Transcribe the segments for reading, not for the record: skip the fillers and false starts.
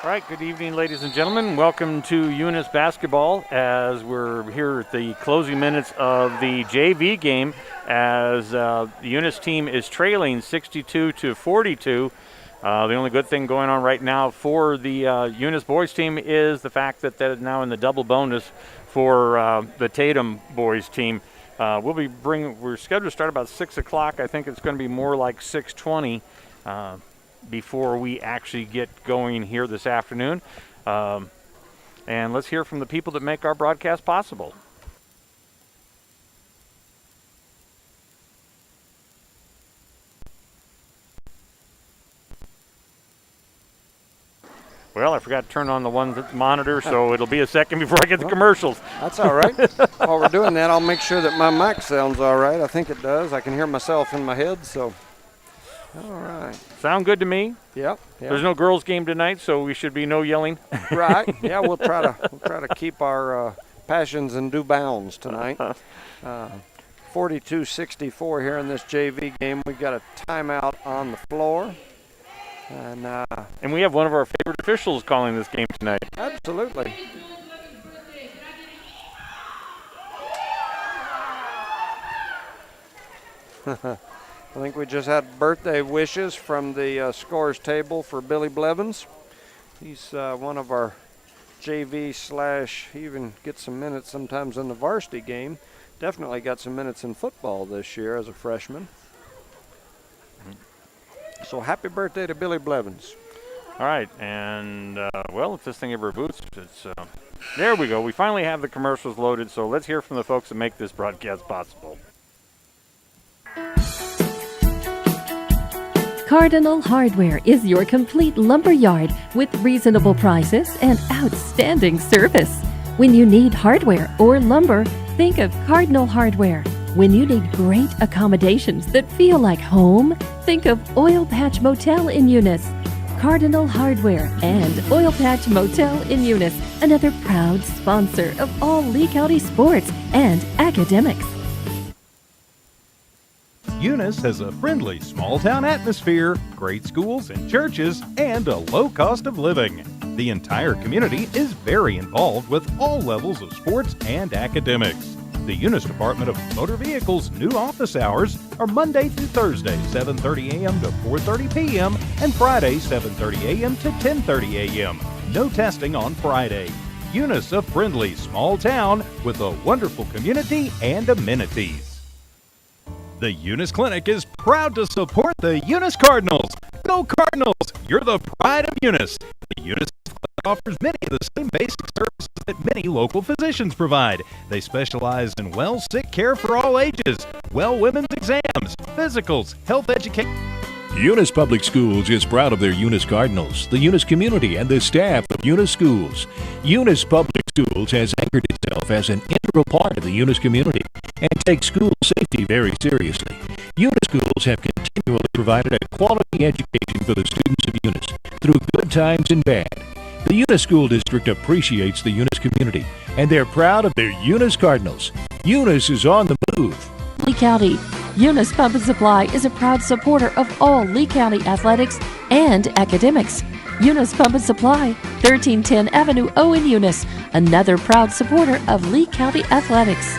All right, good evening, ladies and gentlemen. Welcome to Eunice basketball as we're here at the closing minutes of the JV game as the Eunice team is trailing 62-42. The only good thing going on right now for the Eunice boys team is the fact that they're now in the double bonus for the Tatum boys team. We're scheduled to start about 6 o'clock. I think it's going to be more like 6:20. Before we actually get going here this afternoon. And let's hear from the people that make our broadcast possible. Well, I forgot to turn on the one monitor, so it'll be a second before I get the commercials. That's all right. While we're doing that, I'll make sure that my mic sounds all right. I think it does. I can hear myself in my head, so... All right. Sound good to me? Yep. There's no girls' game tonight, so we should be no yelling. Right. Yeah, we'll try to keep our passions in due bounds tonight. 42-64 here in this JV game. We've got a timeout on the floor. And we have one of our favorite officials calling this game tonight. Absolutely. I think we just had birthday wishes from the scores table for Billy Blevins. He's one of our JV / he even gets some minutes sometimes in the varsity game. Definitely got some minutes in football this year as a freshman. So happy birthday to Billy Blevins. All right, and if this thing ever boots, it's there we go. We finally have the commercials loaded, so let's hear from the folks that make this broadcast possible. Cardinal Hardware is your complete lumber yard with reasonable prices and outstanding service. When you need hardware or lumber, think of Cardinal Hardware. When you need great accommodations that feel like home, think of Oil Patch Motel in Eunice. Cardinal Hardware and Oil Patch Motel in Eunice, another proud sponsor of all Lee County sports and academics. Eunice has a friendly small-town atmosphere, great schools and churches, and a low cost of living. The entire community is very involved with all levels of sports and academics. The Eunice Department of Motor Vehicles' new office hours are Monday through Thursday, 7:30 a.m. to 4:30 p.m., and Friday, 7:30 a.m. to 10:30 a.m. No testing on Friday. Eunice, a friendly small town with a wonderful community and amenities. The Eunice Clinic is proud to support the Eunice Cardinals. Go Cardinals! You're the pride of Eunice. The Eunice Clinic offers many of the same basic services that many local physicians provide. They specialize in sick care for all ages, women's exams, physicals, health education. Eunice Public Schools is proud of their Eunice Cardinals, the Eunice community, and the staff of Eunice Schools. Eunice Public Schools has anchored itself as an integral part of the Eunice community and takes school safety very seriously. Eunice Schools have continually provided a quality education for the students of Eunice through good times and bad. The Eunice School District appreciates the Eunice community, and they're proud of their Eunice Cardinals. Eunice is on the move. Lee County. Eunice Pump and Supply is a proud supporter of all Lee County athletics and academics. Eunice Pump and Supply, 1310 Avenue O in Eunice, another proud supporter of Lee County athletics.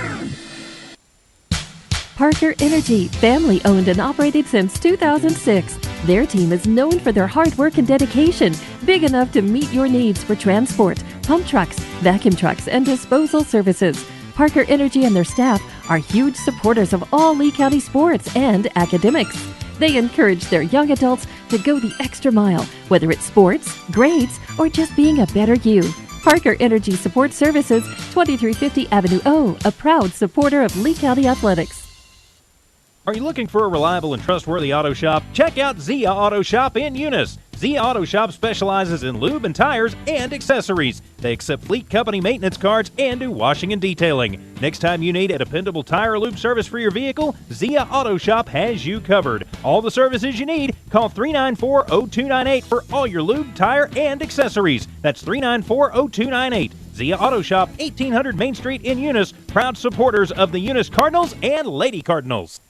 Parker Energy, family owned and operated since 2006. Their team is known for their hard work and dedication, big enough to meet your needs for transport, pump trucks, vacuum trucks, and disposal services. Parker Energy and their staff are huge supporters of all Lee County sports and academics. They encourage their young adults to go the extra mile, whether it's sports, grades, or just being a better you. Parker Energy Support Services, 2350 Avenue O, a proud supporter of Lee County athletics. Are you looking for a reliable and trustworthy auto shop? Check out Zia Auto Shop in Eunice. Zia Auto Shop specializes in lube and tires and accessories. They accept fleet company maintenance cards and do washing and detailing. Next time you need a dependable tire or lube service for your vehicle, Zia Auto Shop has you covered. All the services you need, call 394-0298 for all your lube, tire, and accessories. That's 394-0298. Zia Auto Shop, 1800 Main Street in Eunice, proud supporters of the Eunice Cardinals and Lady Cardinals.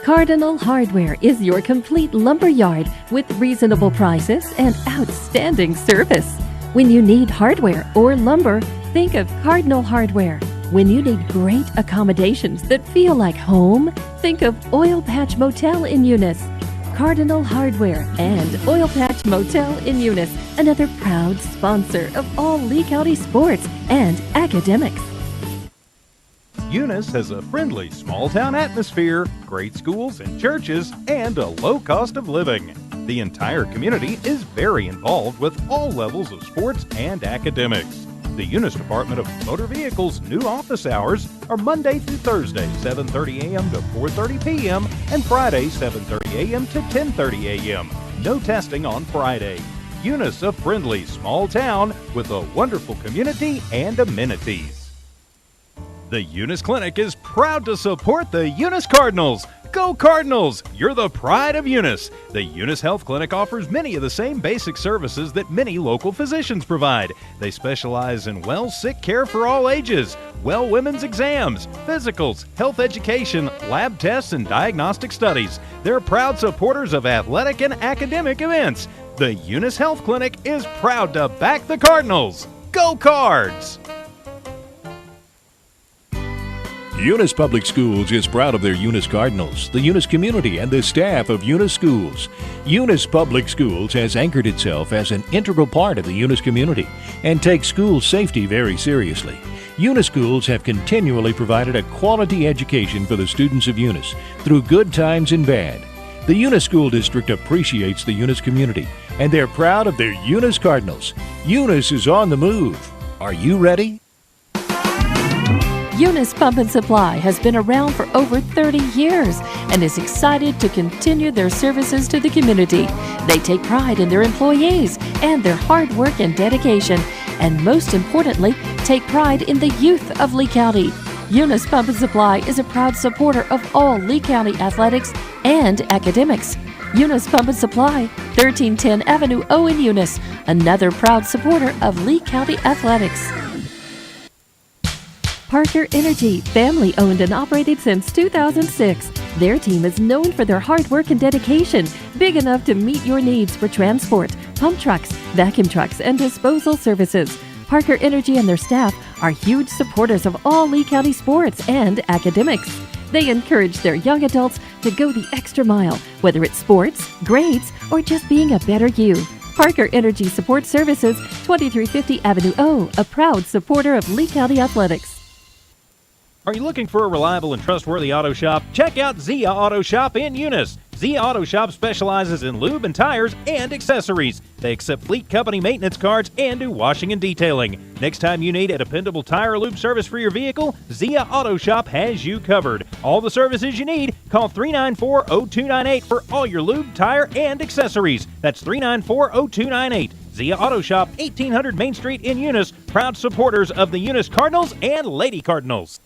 Cardinal Hardware is your complete lumber yard with reasonable prices and outstanding service. When you need hardware or lumber, think of Cardinal Hardware. When you need great accommodations that feel like home, think of Oil Patch Motel in Eunice. Cardinal Hardware and Oil Patch Motel in Eunice, another proud sponsor of all Lee County sports and academics. Eunice has a friendly small-town atmosphere, great schools and churches, and a low cost of living. The entire community is very involved with all levels of sports and academics. The Eunice Department of Motor Vehicles' new office hours are Monday through Thursday, 7:30 a.m. to 4:30 p.m., and Friday, 7:30 a.m. to 10:30 a.m. No testing on Friday. Eunice, a friendly small town with a wonderful community and amenities. The Eunice Clinic is proud to support the Eunice Cardinals. Go Cardinals! You're the pride of Eunice. The Eunice Health Clinic offers many of the same basic services that many local physicians provide. They specialize in sick care for all ages, women's exams, physicals, health education, lab tests, and diagnostic studies. They're proud supporters of athletic and academic events. The Eunice Health Clinic is proud to back the Cardinals. Go Cards! Eunice Public Schools is proud of their Eunice Cardinals, the Eunice community, and the staff of Eunice Schools. Eunice Public Schools has anchored itself as an integral part of the Eunice community and takes school safety very seriously. Eunice Schools have continually provided a quality education for the students of Eunice through good times and bad. The Eunice School District appreciates the Eunice community, and they're proud of their Eunice Cardinals. Eunice is on the move. Are you ready? Eunice Pump and Supply has been around for over 30 years and is excited to continue their services to the community. They take pride in their employees and their hard work and dedication, and most importantly, take pride in the youth of Lee County. Eunice Pump and Supply is a proud supporter of all Lee County athletics and academics. Eunice Pump and Supply, 1310 Avenue O in Eunice, another proud supporter of Lee County athletics. Parker Energy, family owned and operated since 2006. Their team is known for their hard work and dedication, big enough to meet your needs for transport, pump trucks, vacuum trucks, and disposal services. Parker Energy and their staff are huge supporters of all Lee County sports and academics. They encourage their young adults to go the extra mile, whether it's sports, grades, or just being a better you. Parker Energy Support Services, 2350 Avenue O, a proud supporter of Lee County athletics. Are you looking for a reliable and trustworthy auto shop? Check out Zia Auto Shop in Eunice. Zia Auto Shop specializes in lube and tires and accessories. They accept fleet company maintenance cards and do washing and detailing. Next time you need a dependable tire or lube service for your vehicle, Zia Auto Shop has you covered. All the services you need, call 394-0298 for all your lube, tire, and accessories. That's 394-0298. Zia Auto Shop, 1800 Main Street in Eunice, proud supporters of the Eunice Cardinals and Lady Cardinals.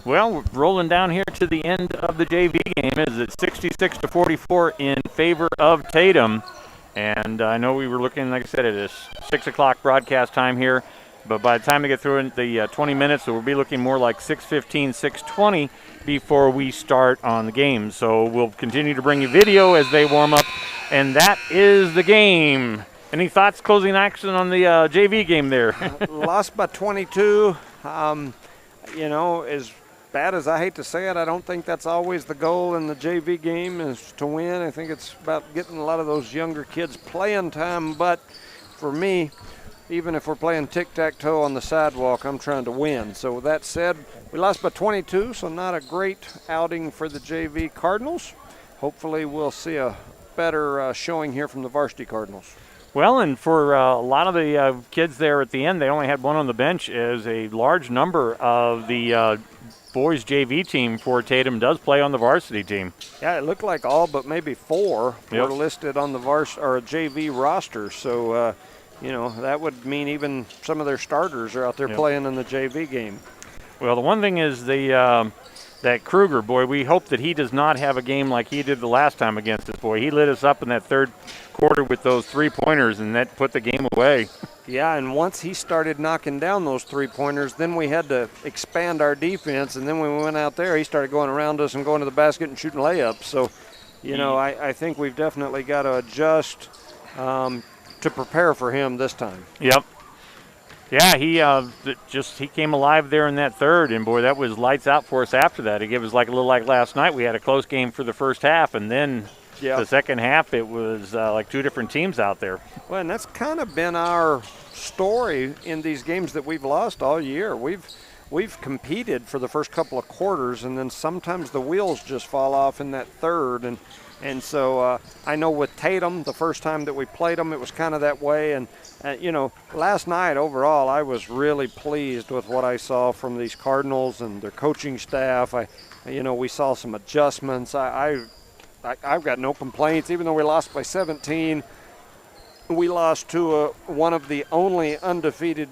Well, we're rolling down here to the end of the JV game. Is it 66-44 in favor of Tatum? And I know we were looking, like I said, at a 6 o'clock broadcast time here. But by the time we get through in the 20 minutes, so we'll be looking more like 6:15, 6:20 before we start on the game. So we'll continue to bring you video as they warm up. And that is the game. Any thoughts, closing action on the JV game there? Lost by 22. As bad as I hate to say it, I don't think that's always the goal in the JV game is to win. I think it's about getting a lot of those younger kids playing time. But for me, even if we're playing tic-tac-toe on the sidewalk, I'm trying to win. So with that said, we lost by 22, so not a great outing for the JV Cardinals. Hopefully we'll see a better showing here from the varsity Cardinals. Well, and for a lot of the kids there at the end, they only had one on the bench, as a large number of the boys JV team for Tatum does play on the varsity team. Yeah, it looked like all but maybe four were listed on the JV roster. So, that would mean even some of their starters are out there playing in the JV game. Well, the one thing is that Kruger boy, we hope that he does not have a game like he did the last time against us, boy. He lit us up in that third quarter with those 3-pointers, and that put the game away. Yeah, and once he started knocking down those 3-pointers, then we had to expand our defense, and then when we went out there, he started going around us and going to the basket and shooting layups. So, I think we've definitely got to adjust to prepare for him this time. Yep. Yeah, he came alive there in that third, and boy, that was lights out for us after that. It was like a little like last night. We had a close game for the first half, and then the second half it was like two different teams out there. Well, and that's kind of been our story in these games that we've lost all year. We've competed for the first couple of quarters, and then sometimes the wheels just fall off in that third. And so I know with Tatum, the first time that we played them, it was kind of that way. And, last night overall, I was really pleased with what I saw from these Cardinals and their coaching staff. We saw some adjustments. I've got no complaints. Even though we lost by 17, we lost to one of the only undefeated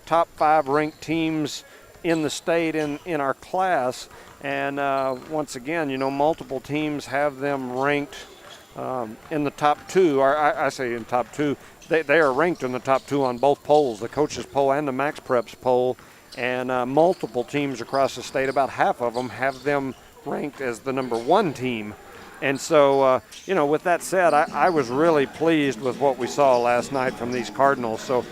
top 5 ranked teams in the state in our class. And once again, multiple teams have them ranked in the top 2. Or I say in top 2. They are ranked in the top 2 on both polls, the coaches poll and the Max Preps poll. And multiple teams across the state, about half of them, have them ranked as the number 1 team. And so, with that said, I was really pleased with what we saw last night from these Cardinals. So,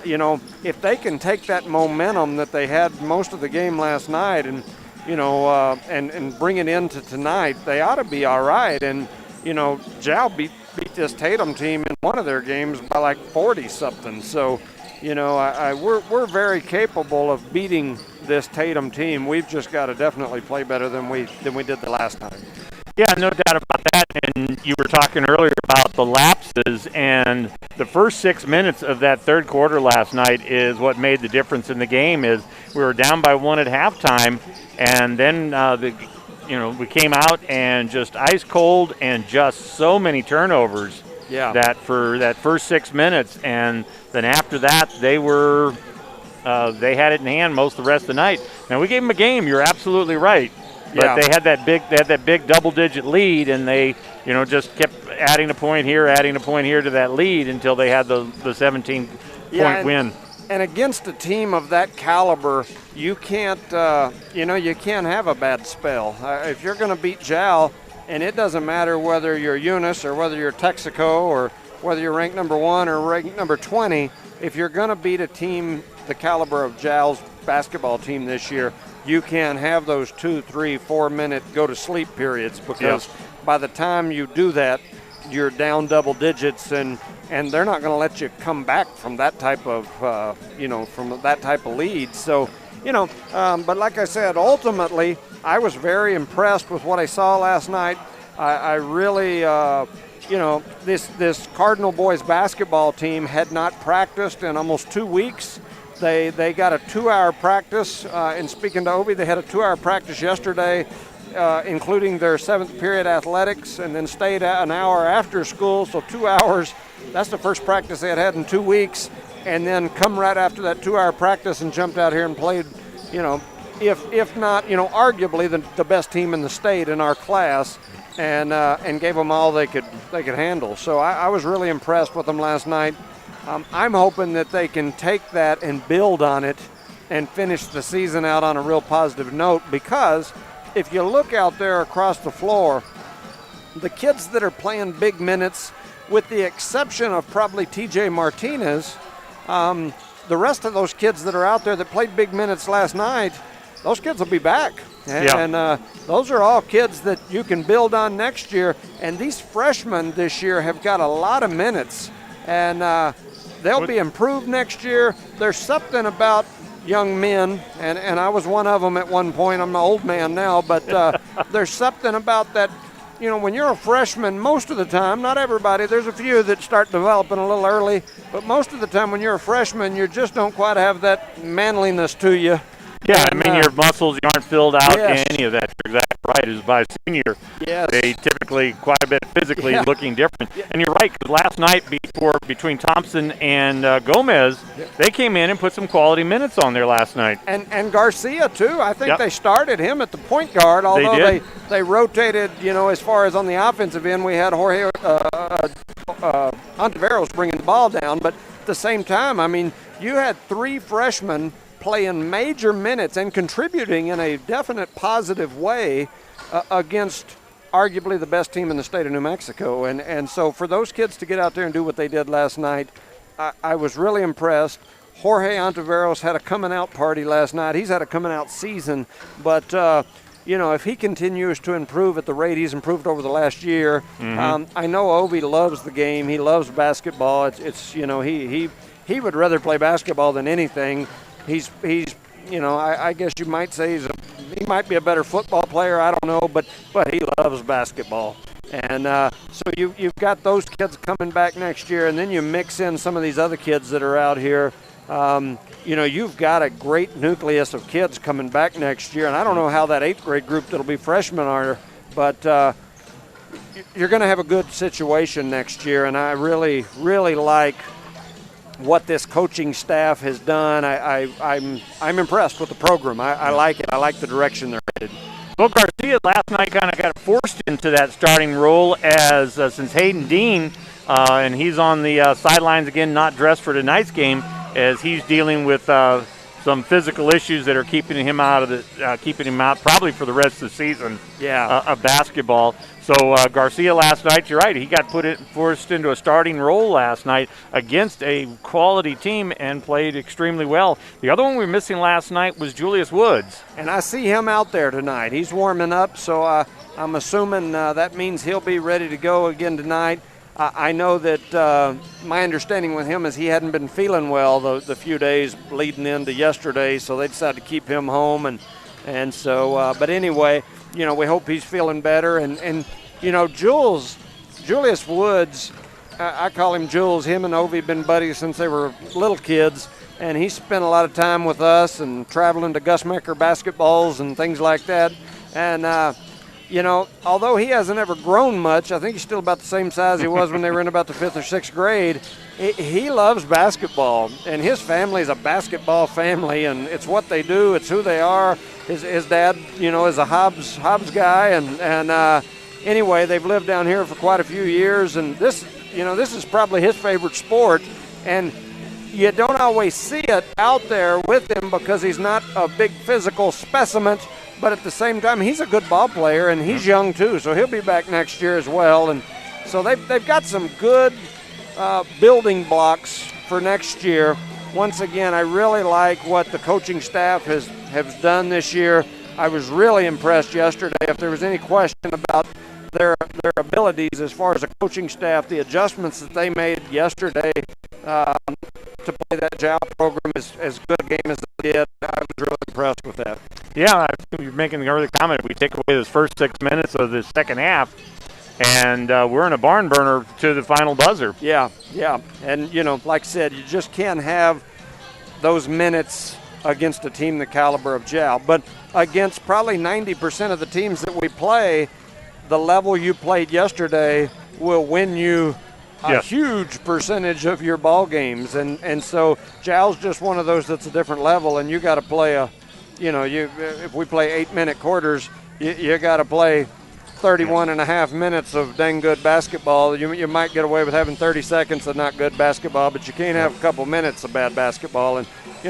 if they can take that momentum that they had most of the game last night and bring it into tonight, they ought to be all right. And, Jal beat this Tatum team in one of their games by like 40-something. So, we're very capable of beating this Tatum team. We've just got to definitely play better than we did the last time. Yeah, no doubt about that. And you were talking earlier about the lapses, and the first 6 minutes of that third quarter last night is what made the difference in the game. Is we were down by 1 at halftime, and then we came out and just ice cold and just so many turnovers. Yeah. That for that first 6 minutes, and then after that they had it in hand most of the rest of the night. Now we gave them a game. You're absolutely right. But they had that big double-digit lead, and they, just kept adding a point here to that lead until they had the 17-point win. And against a team of that caliber, you can't have a bad spell. If you're going to beat Jal, and it doesn't matter whether you're Eunice or whether you're Texaco or whether you're ranked number 1 or ranked number 20, if you're going to beat a team the caliber of Jal's basketball team this year, you can have those 2, 3, 4-minute go-to-sleep periods, because by the time you do that, you're down double digits, and they're not going to let you come back from that type of lead. So, but like I said, ultimately, I was very impressed with what I saw last night. I really, this Cardinal boys basketball team had not practiced in almost 2 weeks. They got a 2-hour practice. And speaking to Obi, they had a 2-hour practice yesterday, including their 7th period athletics, and then stayed an hour after school. So 2 hours. That's the first practice they had in 2 weeks. And then come right after that 2-hour practice and jumped out here and played, if not, arguably the best team in the state in our class, and gave them all they could handle. So I was really impressed with them last night. I'm hoping that they can take that and build on it and finish the season out on a real positive note, because if you look out there across the floor, the kids that are playing big minutes, with the exception of probably TJ Martinez, the rest of those kids that are out there that played big minutes last night, those kids will be back. And those are all kids that you can build on next year. And these freshmen this year have got a lot of minutes. And they'll be improved next year. There's something about young men, and I was one of them at one point. I'm an old man now, but there's something about that. When you're a freshman, most of the time, not everybody, there's a few that start developing a little early, but most of the time when you're a freshman, you just don't quite have that manliness to you. Yeah, your muscles aren't filled out, any of that. You're exactly right, is by senior. Yes. They typically quite a bit physically looking different. And you're right, because last night between Thompson and Gomez, they came in and put some quality minutes on there last night. And Garcia, too. I think they started him at the point guard, although they rotated, as far as on the offensive end, we had Jorge Ontiveros bringing the ball down. But at the same time, I mean, you had 3 freshmen playing major minutes and contributing in a definite positive way against arguably the best team in the state of New Mexico. And so for those kids to get out there and do what they did last night, I was really impressed. Jorge Ontiveros had a coming out party last night. He's had a coming out season, but if he continues to improve at the rate he's improved over the last year, I know Ovi loves the game. He loves basketball. It's he would rather play basketball than anything. He's I guess you might say he might be a better football player. I don't know, but he loves basketball. And so you've got those kids coming back next year, and then you mix in some of these other kids that are out here. You've got a great nucleus of kids coming back next year, and I don't know how that 8th grade group that'll be freshmen are, but you're going to have a good situation next year, and I really, really like what this coaching staff has done. I'm impressed with the program. I like it. I like the direction they're headed. Well, Garcia last night kind of got forced into that starting role as since Hayden Dean, and he's on the sidelines again, not dressed for tonight's game, as he's dealing with some physical issues that are keeping him out probably for the rest of the season of basketball. So Garcia last night, you're right, he got forced into a starting role last night against a quality team and played extremely well. The other one we were missing last night was Julius Woods. And I see him out there tonight. He's warming up, so I'm assuming that means he'll be ready to go again tonight. I know that my understanding with him is he hadn't been feeling well the few days leading into yesterday, so they decided to keep him home. And so, but anyway, we hope he's feeling better. And Julius Woods, I call him Jules. Him and Ovi have been buddies since they were little kids, and he spent a lot of time with us and traveling to Gus Mecker basketballs and things like that. And although he hasn't ever grown much, I think he's still about the same size he was when they were in about the 5th or 6th grade. He loves basketball, and his family is a basketball family, and it's what they do. It's who they are. His dad, is a Hobbs guy, and anyway, they've lived down here for quite a few years, and this is probably his favorite sport, and you don't always see it out there with him because he's not a big physical specimen. But at the same time, he's a good ball player, and he's young too, so he'll be back next year as well. And so they've got some good building blocks for next year. Once again, I really like what the coaching staff has done this year. I was really impressed yesterday. If there was any question about their abilities as far as the coaching staff, the adjustments that they made yesterday to play that JAL program as good a game as they did, I was really impressed with that. Yeah, you're making the early comment. We take away those first 6 minutes of the second half, and we're in a barn burner to the final buzzer. Yeah. And, like I said, you just can't have those minutes against a team the caliber of JAL. But against probably 90% of the teams that we play, the level you played yesterday will win you a huge percentage of your ball games. And so JAL's just one of those that's a different level, and you got to play if we play 8-minute quarters, you got to play 31 and a half minutes of dang good basketball. You might get away with having 30 seconds of not good basketball, but you can't have a couple minutes of bad basketball. And,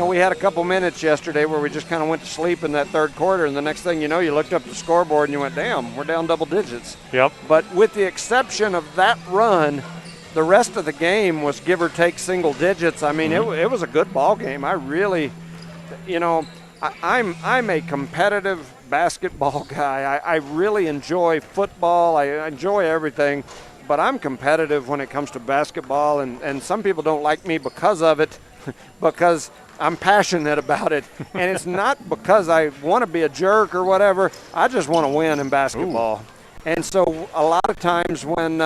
we had a couple minutes yesterday where we just kind of went to sleep in that third quarter, and the next thing you know, you looked up the scoreboard and you went, damn, we're down double digits. Yep. But with the exception of that run, the rest of the game was give or take single digits. I mean, it was a good ball game. I really, I'm a competitive basketball guy. I really enjoy football. I enjoy everything, but I'm competitive when it comes to basketball, and some people don't like me because of it, because I'm passionate about it. And it's not because I want to be a jerk or whatever. I just want to win in basketball. Ooh. And so a lot of times when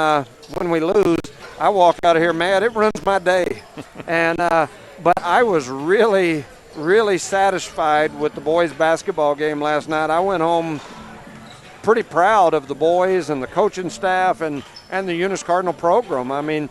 we lose, I walk out of here mad. It ruins my day. And but I was really, really satisfied with the boys' basketball game last night. I went home pretty proud of the boys and the coaching staff and the Eunice Cardinal program. I mean,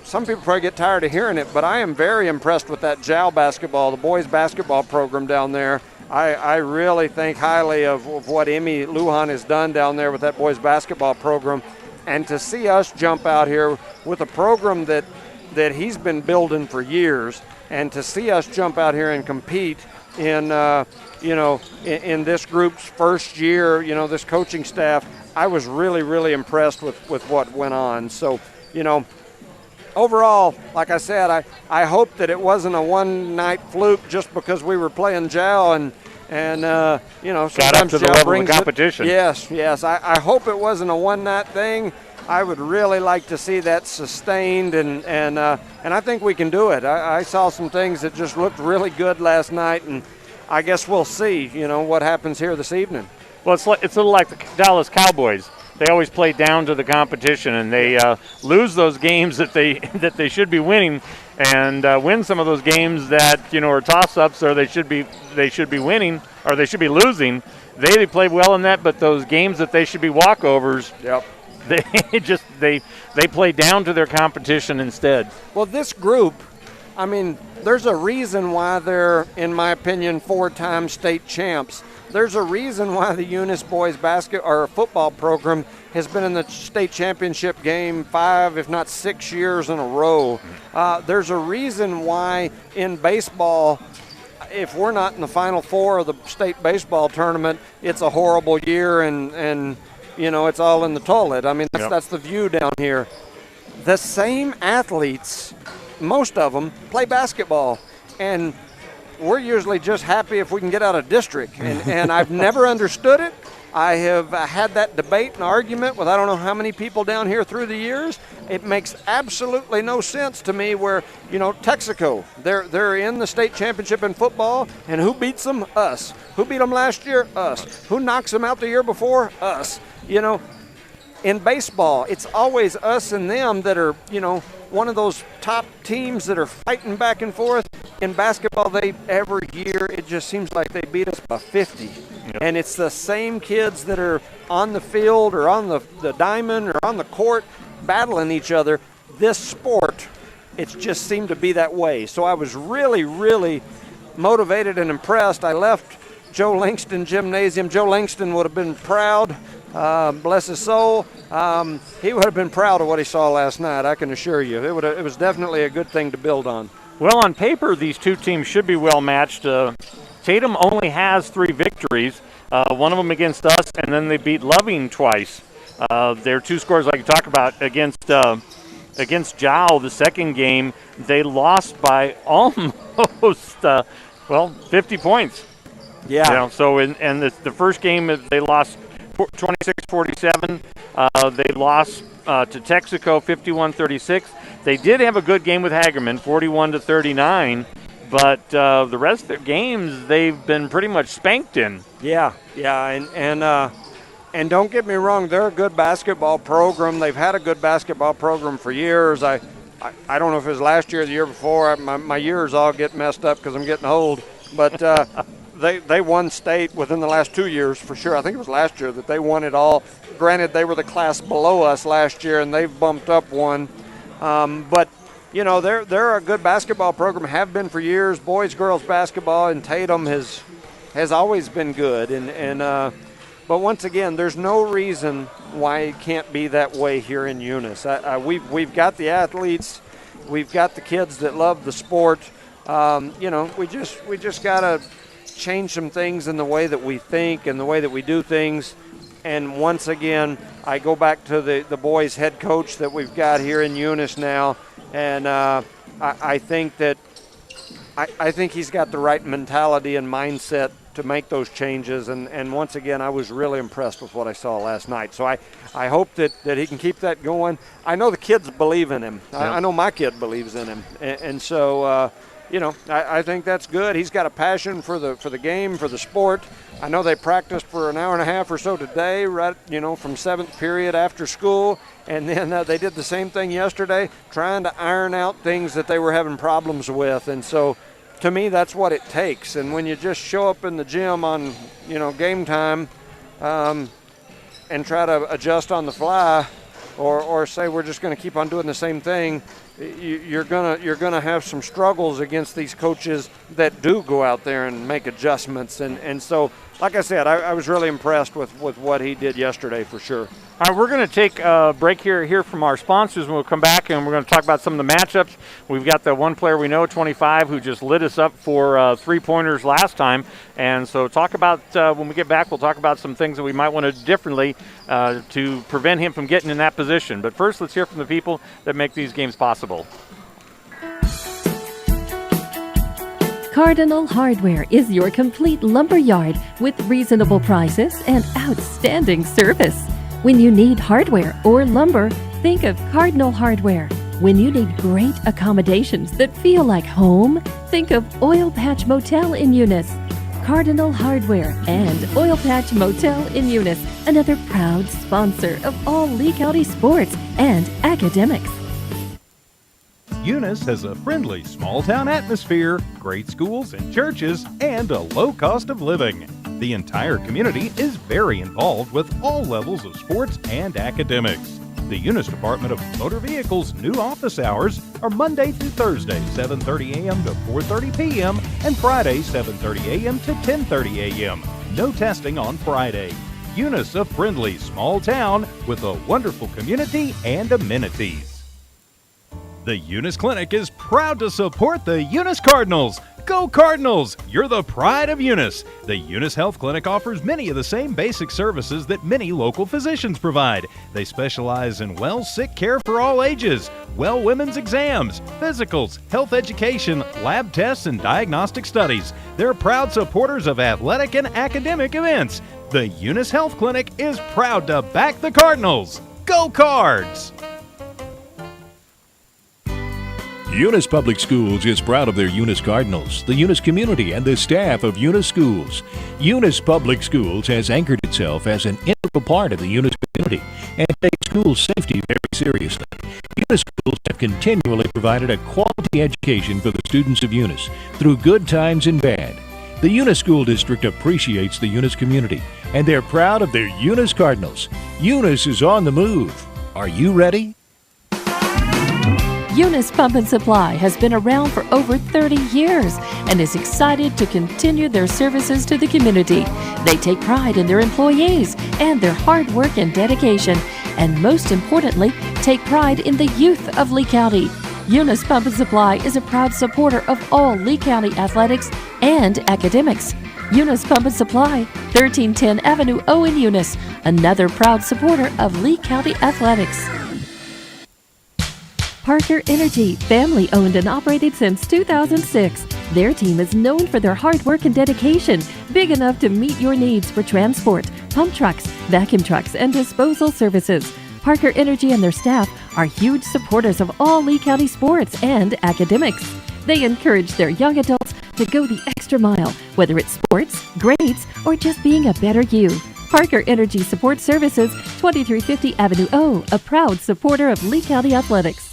some people probably get tired of hearing it, but I am very impressed with that JAL basketball, the boys basketball program down there. I really think highly of what Emmy Lujan has done down there with that boys basketball program. And to see us jump out here with a program that he's been building for years, and to see us jump out here and compete in in this group's first year, this coaching staff, I was really, really impressed with what went on. So, overall, like I said, I hope that it wasn't a one-night fluke just because we were playing JAL and sometimes got up to the JAL level of brings the competition. Yes. I hope it wasn't a one-night thing. I would really like to see that sustained, and I think we can do it. I saw some things that just looked really good last night, and I guess we'll see, what happens here this evening. Well, it's a little like the Dallas Cowboys. They always play down to the competition, and they lose those games that they should be winning, and win some of those games that are toss-ups, or they should be winning, or they should be losing. They play well in that, but those games that they should be walkovers, yep, they play down to their competition instead. Well, this group, I mean, there's a reason why they're, in my opinion, 4-time state champs. There's a reason why the Eunice boys football program has been in the state championship game 5, if not 6 years in a row. There's a reason why in baseball, if we're not in the Final Four of the state baseball tournament, it's a horrible year and it's all in the toilet. I mean, that's the view down here. The same athletes, most of them, play basketball, and we're usually just happy if we can get out of district, and I've never understood it. I have had that debate and argument with I don't know how many people down here through the years. It makes absolutely no sense to me where, Texaco, they're in the state championship in football, and who beats them? Us. Who beat them last year? Us. Who knocks them out the year before? Us. In baseball, it's always us and them that are, one of those top teams that are fighting back and forth. In basketball, every year it just seems like they beat us by 50. Yep. And it's the same kids that are on the field or on the diamond or on the court battling each other. This sport, it's just seemed to be that way. So I was really, really motivated and impressed. I left Joe Langston Gymnasium. Joe Langston would have been proud. Bless his soul. He would have been proud of what he saw last night, I can assure you. It was definitely a good thing to build on. Well, on paper, these two teams should be well matched. Tatum only has 3 victories, one of them against us, and then they beat Loving twice. Their 2 scores, like you talk about, against Jow, the second game, they lost by almost 50 points. Yeah. So in the first game, they lost 26-47. They lost to Texaco 51-36. They did have a good game with Hagerman, 41-39, but the rest of their games they've been pretty much spanked in. Yeah, and don't get me wrong, they're a good basketball program. They've had a good basketball program for years. I don't know if it was last year or the year before. My years all get messed up because I'm getting old, but they won state within the last 2 years for sure. I think it was last year that they won it all. Granted, they were the class below us last year, and they've bumped up one. But they're a good basketball program. Have been for years. Boys, girls basketball in Tatum has always been good. But once again, there's no reason why it can't be that way here in Eunice. We've got the athletes, we've got the kids that love the sport. We just gotta change some things in the way that we think and the way that we do things. And once again, I go back to the boys' head coach that we've got here in Eunice now, and I think he's got the right mentality and mindset to make those changes. And once again, I was really impressed with what I saw last night. So I hope that he can keep that going. I know the kids believe in him. Yeah. I know my kid believes in him, and so. I think that's good. He's got a passion for the game, for the sport. I know they practiced for an hour and a half or so today, right? From 7th period after school, and then they did the same thing yesterday, trying to iron out things that they were having problems with. And so, to me, that's what it takes. And when you just show up in the gym on, game time, and try to adjust on the fly, or say we're just going to keep on doing the same thing, you're gonna have some struggles against these coaches that do go out there and make adjustments. And so, like I said, I was really impressed with what he did yesterday for sure. All right, we're going to take a break here from our sponsors, and we'll come back and we're going to talk about some of the matchups. We've got the one player we know, 25, who just lit us up for three-pointers last time. And so talk about, when we get back, we'll talk about some things that we might want to do differently to prevent him from getting in that position. But first, let's hear from the people that make these games possible. Cardinal Hardware is your complete lumber yard with reasonable prices and outstanding service. When you need hardware or lumber, think of Cardinal Hardware. When you need great accommodations that feel like home, think of Oil Patch Motel in Eunice. Cardinal Hardware and Oil Patch Motel in Eunice, another proud sponsor of all Lee County sports and academics. Eunice has a friendly small-town atmosphere, great schools and churches, and a low cost of living. The entire community is very involved with all levels of sports and academics. The Eunice Department of Motor Vehicles' new office hours are Monday through Thursday, 7:30 a.m. to 4:30 p.m., and Friday, 7:30 a.m. to 10:30 a.m. No testing on Friday. Eunice, a friendly small town with a wonderful community and amenities. The Eunice Clinic is proud to support the Eunice Cardinals. Go Cardinals! You're the pride of Eunice. The Eunice Health Clinic offers many of the same basic services that many local physicians provide. They specialize in sick care for all ages, women's exams, physicals, health education, lab tests, and diagnostic studies. They're proud supporters of athletic and academic events. The Eunice Health Clinic is proud to back the Cardinals. Go Cards! Eunice Public Schools is proud of their Eunice Cardinals, the Eunice community, and the staff of Eunice Schools. Eunice Public Schools has anchored itself as an integral part of the Eunice community and takes school safety very seriously. Eunice Schools have continually provided a quality education for the students of Eunice through good times and bad. The Eunice School District appreciates the Eunice community, and they're proud of their Eunice Cardinals. Eunice is on the move. Are you ready? Eunice Pump and Supply has been around for over 30 years and is excited to continue their services to the community. They take pride in their employees and their hard work and dedication, and most importantly, take pride in the youth of Lee County. Eunice Pump and Supply is a proud supporter of all Lee County athletics and academics. Eunice Pump and Supply, 1310 Avenue O in Eunice, another proud supporter of Lee County athletics. Parker Energy, family owned and operated since 2006. Their team is known for their hard work and dedication, big enough to meet your needs for transport, pump trucks, vacuum trucks, and disposal services. Parker Energy and their staff are huge supporters of all Lee County sports and academics. They encourage their young adults to go the extra mile, whether it's sports, grades, or just being a better you. Parker Energy Support Services, 2350 Avenue O, a proud supporter of Lee County athletics.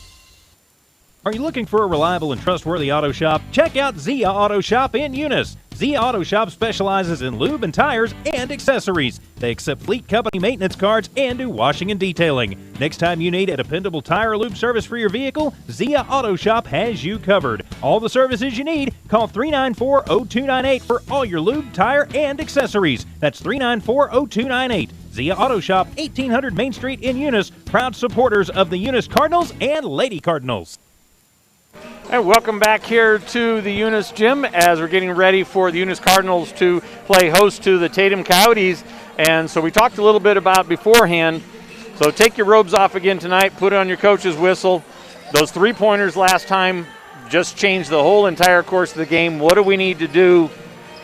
Are you looking for a reliable and trustworthy auto shop? Check out Zia Auto Shop in Eunice. Zia Auto Shop specializes in lube and tires and accessories. They accept fleet company maintenance cards and do washing and detailing. Next time you need a dependable tire or lube service for your vehicle, Zia Auto Shop has you covered. All the services you need, call 394-0298 for all your lube, tire, and accessories. That's 394-0298. Zia Auto Shop, 1800 Main Street in Eunice, proud supporters of the Eunice Cardinals and Lady Cardinals. And welcome back here to the Eunice Gym as we're getting ready for the Eunice Cardinals to play host to the Tatum Coyotes. And so we talked a little bit about beforehand. So take your robes off again tonight, put on your coach's whistle. Those three-pointers last time just changed the whole entire course of the game. What do we need to do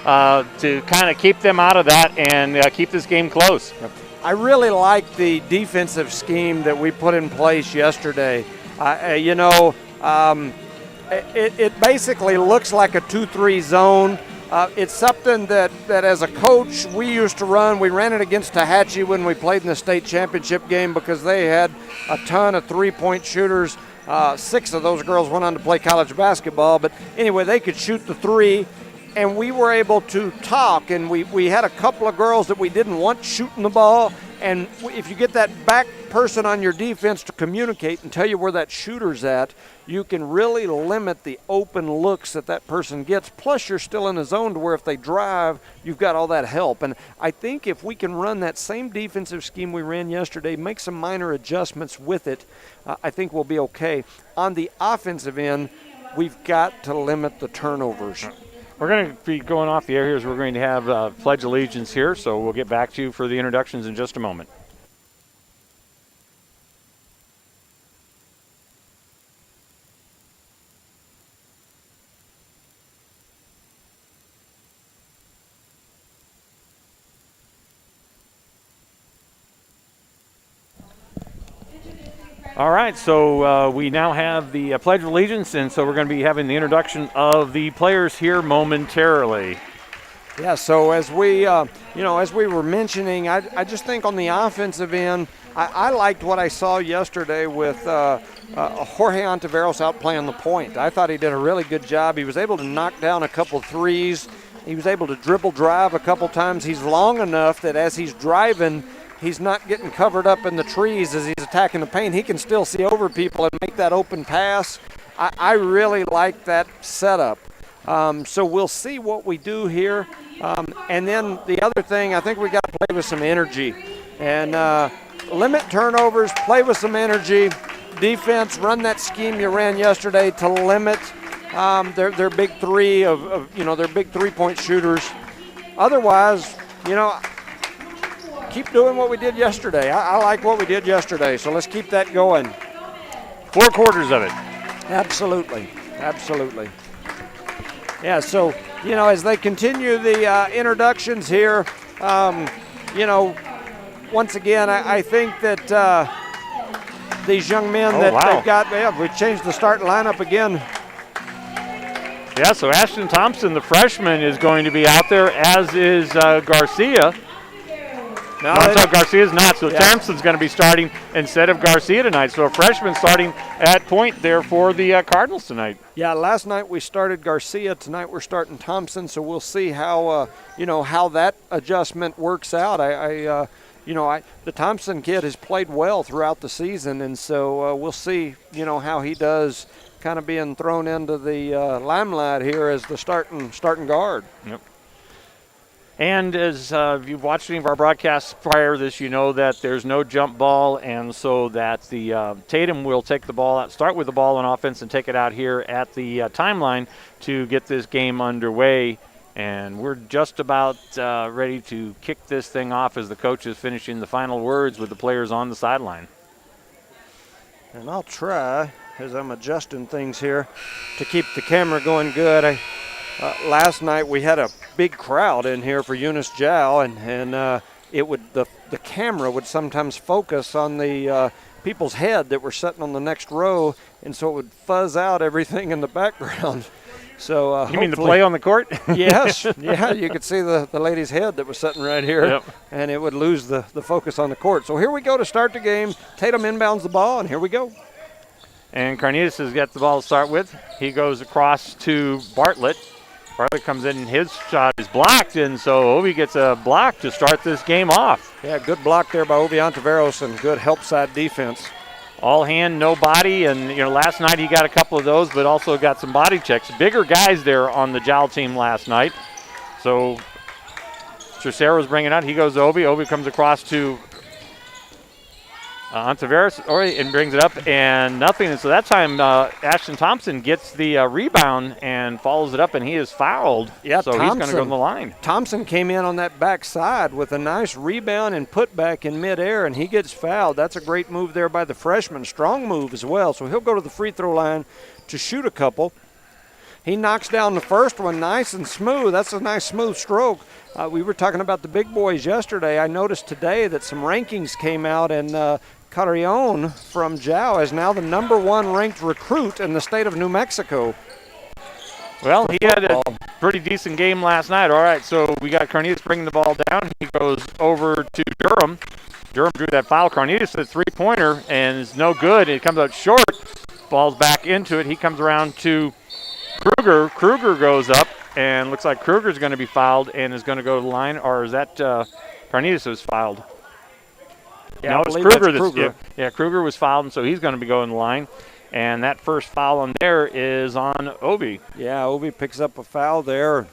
to kind of keep them out of that and keep this game close? I really like the defensive scheme that we put in place yesterday. It basically looks like a 2-3 zone. It's something that as a coach we used to run. We ran it against Tahatchee when we played in the state championship game because they had a ton of three-point shooters. 6 of those girls went on to play college basketball. But anyway, they could shoot the three. and we were able to talk, and we had a couple of girls that we didn't want shooting the ball, and if you get that back person on your defense to communicate and tell you where that shooter's at, you can really limit the open looks that person gets. Plus, you're still in a zone to where if they drive, you've got all that help. And I think if we can run that same defensive scheme we ran yesterday, make some minor adjustments with it, I think we'll be okay. On the offensive end, we've got to limit the turnovers. We're going to be going off the air here as we're going to have Pledge Allegiance here, so we'll get back to you for the introductions in just a moment. All right, so we now have the Pledge of Allegiance, and so we're going to be having the introduction of the players here momentarily. Yeah, so as we were mentioning, I just think on the offensive end, I liked what I saw yesterday with Jorge Ontiveros out playing the point. I thought he did a really good job. He was able to knock down a couple threes. He was able to dribble drive a couple times. He's long enough that as he's driving, he's not getting covered up in the trees as he's attacking the paint. He can still see over people and make that open pass. I really like that setup. So we'll see what we do here. And then the other thing, I think we got to play with some energy. And limit turnovers, play with some energy. Defense, run that scheme you ran yesterday to limit their big three their big three-point shooters. Otherwise, keep doing what we did yesterday. I like what we did yesterday, so let's keep that going. 4 quarters of it. Absolutely. Yeah, so, as they continue the introductions here, once again, I think that these young men they've got, we changed the starting lineup again. Yeah, so Ashton Thompson, the freshman, is going to be out there, as is Garcia. No, Garcia's not, so Thompson's going to be starting instead of Garcia tonight. So a freshman starting at point there for the Cardinals tonight. Yeah, last night we started Garcia. Tonight we're starting Thompson, so we'll see how how that adjustment works out. The Thompson kid has played well throughout the season, and so we'll see how he does, kind of being thrown into the limelight here as the starting guard. Yep. And as you've watched any of our broadcasts prior to this, you know that there's no jump ball, and so that the Tatum will take the ball out, start with the ball on offense and take it out here at the timeline to get this game underway. And we're just about ready to kick this thing off as the coach is finishing the final words with the players on the sideline. And I'll try, as I'm adjusting things here, to keep the camera going good. Last night we had a big crowd in here for Eunice Jow, and the camera would sometimes focus on the people's head that were sitting on the next row, and so it would fuzz out everything in the background. So you mean the play on the court? Yes, yeah, you could see the lady's head that was sitting right here, and it would lose the focus on the court. So here we go to start the game. Tatum inbounds the ball, and here we go. And Carnitas has got the ball to start with. He goes across to Bartlett. Bartlett comes in, and his shot is blocked, and so Ovi gets a block to start this game off. Yeah, good block there by Ovi Ontiveros and good help side defense. All hand, no body, and last night he got a couple of those, but also got some body checks. Bigger guys there on the Jowl team last night. So Tercero's bringing out. He goes to Ovi. Ovi comes across to Ontiveros and brings it up, and nothing. And so that time Ashton Thompson gets the rebound and follows it up, and he is fouled. Yeah, so he's going to go to the line. Thompson came in on that backside with a nice rebound and put back in midair, and he gets fouled. That's a great move there by the freshman. Strong move as well. So he'll go to the free throw line to shoot a couple. He knocks down the first one nice and smooth. That's a nice smooth stroke. We were talking about the big boys yesterday. I noticed today that some rankings came out, and Carrion from Jow is now the #1 ranked recruit in the state of New Mexico. Well, he had a pretty decent game last night. All right, so we got Carnitas bringing the ball down. He goes over to Durham. Durham drew that foul. Carnitas a three-pointer, and it's no good. It comes out short. Falls back into it. He comes around to Kruger. Kruger goes up, and looks like Kruger's going to be fouled and is going to go to the line, or is that Carnitas was fouled? Yeah, no, I it's believe Kruger. that's Kruger. Yeah, Kruger was fouled, and so he's going to be going to the line. And that first foul on there is on Obi. Yeah, Obi picks up a foul there.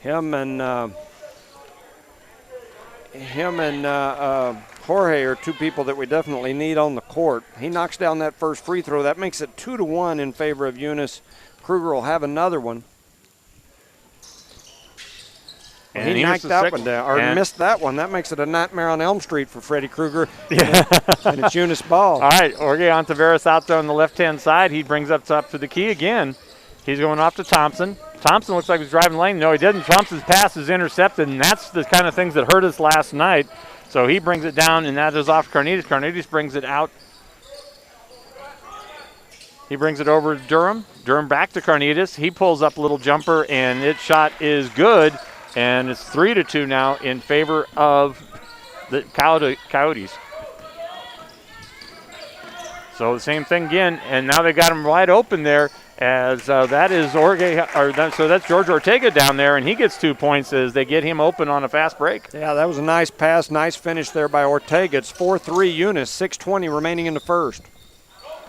Him and Jorge are two people that we definitely need on the court. He knocks down that first free throw. That makes it 2-1 in favor of Eunice. Kruger will have another one. And he knocked that one down, or missed that one. That makes it a nightmare on Elm Street for Freddie Kruger. Yeah. And it's Eunice ball. All right, Jorge Ontiveros out there on the left-hand side. He brings up to the key again. He's going off to Thompson. Thompson looks like he's driving lane. No, he didn't. Thompson's pass is intercepted, and that's the kind of things that hurt us last night. So he brings it down, and that is off Carnitas. Carnitas brings it out. He brings it over to Durham. Durham back to Carnitas. He pulls up a little jumper, and its shot is good. And it's 3-2 now in favor of the Coyotes. So the same thing again, and now they got him wide open there. As that is so that's George Ortega down there, and he gets 2 points as they get him open on a fast break. Yeah, that was a nice pass, nice finish there by Ortega. It's 4-3 Eunice, 6:20 remaining in the first.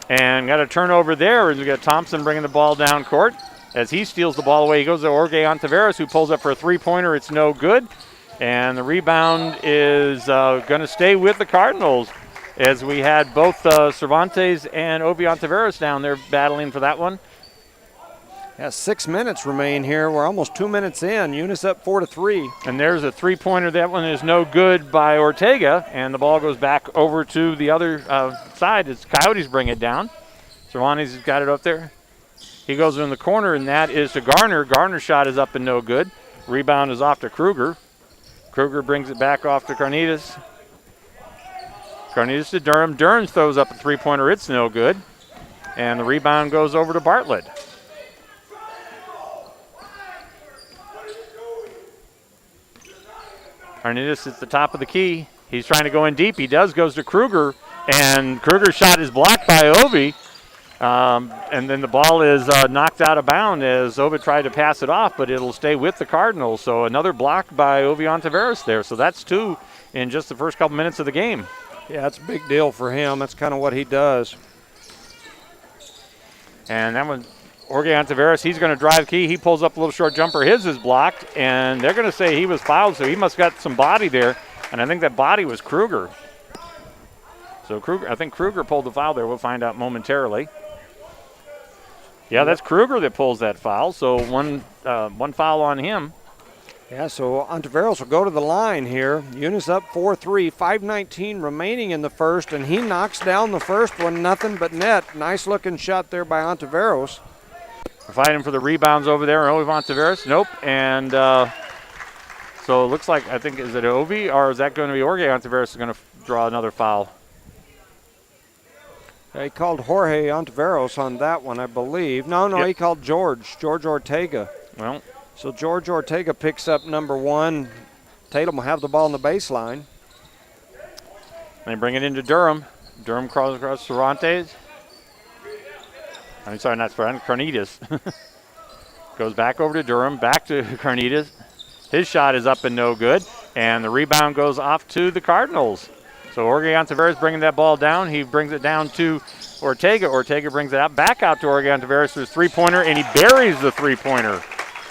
And got a turnover there, and we got Thompson bringing the ball down court. As he steals the ball away, he goes to Jorge Ontiveros, who pulls up for a three-pointer. It's no good. And the rebound is going to stay with the Cardinals, as we had both Cervantes and Obi Ontiveros down there battling for that one. Yeah, 6 minutes remain here. We're almost 2 minutes in. Eunice up 4-3. And there's a three-pointer. That one is no good by Ortega, and the ball goes back over to the other side as Coyotes bring it down. Cervantes has got it up there. He goes in the corner, and that is to Garner. Garner's shot is up and no good. Rebound is off to Kruger. Kruger brings it back off to Carnitas. Carnitas to Durham. Durham throws up a three-pointer. It's no good. And the rebound goes over to Bartlett. Carnitas at the top of the key. He's trying to go in deep. He does, goes to Kruger, and Kruger's shot is blocked by Obi. And then the ball is knocked out of bounds as Obi tried to pass it off, but it'll stay with the Cardinals. So another block by Obi Ontiveros there. So that's 2 in just the first couple minutes of the game. Yeah, it's a big deal for him. That's kind of what he does. And that one, Jorge Ontiveros, he's going to drive key. He pulls up a little short jumper. His is blocked, and they're going to say he was fouled, so he must have got some body there. And I think that body was Kruger. So I think Kruger pulled the foul there. We'll find out momentarily. Yeah, that's Kruger that pulls that foul. So one foul on him. Yeah, so Ontiveros will go to the line here. Eunice up 4-3, 5:19 remaining in the first, and he knocks down the first one, nothing but net. Nice looking shot there by Ontiveros. We're fighting for the rebounds over there. Obi Ontiveros, nope. And so it looks like, I think, is it Obi, or is that going to be Jorge Ontiveros is going to draw another foul? He called Jorge Ontiveros on that one, I believe. No, Yep. He called George Ortega. Well, So George Ortega picks up number 1. Tatum will have the ball on the baseline. they bring it into Durham. Durham crosses across Cervantes. I'm sorry, not Cervantes, Carnitas. Goes back over to Durham, back to Carnitas. His shot is up and no good, and the rebound goes off to the Cardinals. So Jorge Ontiveros bringing that ball down. He brings it down to Ortega. Ortega brings it out, back out to Jorge Ontiveros for his three-pointer, and he buries the three-pointer.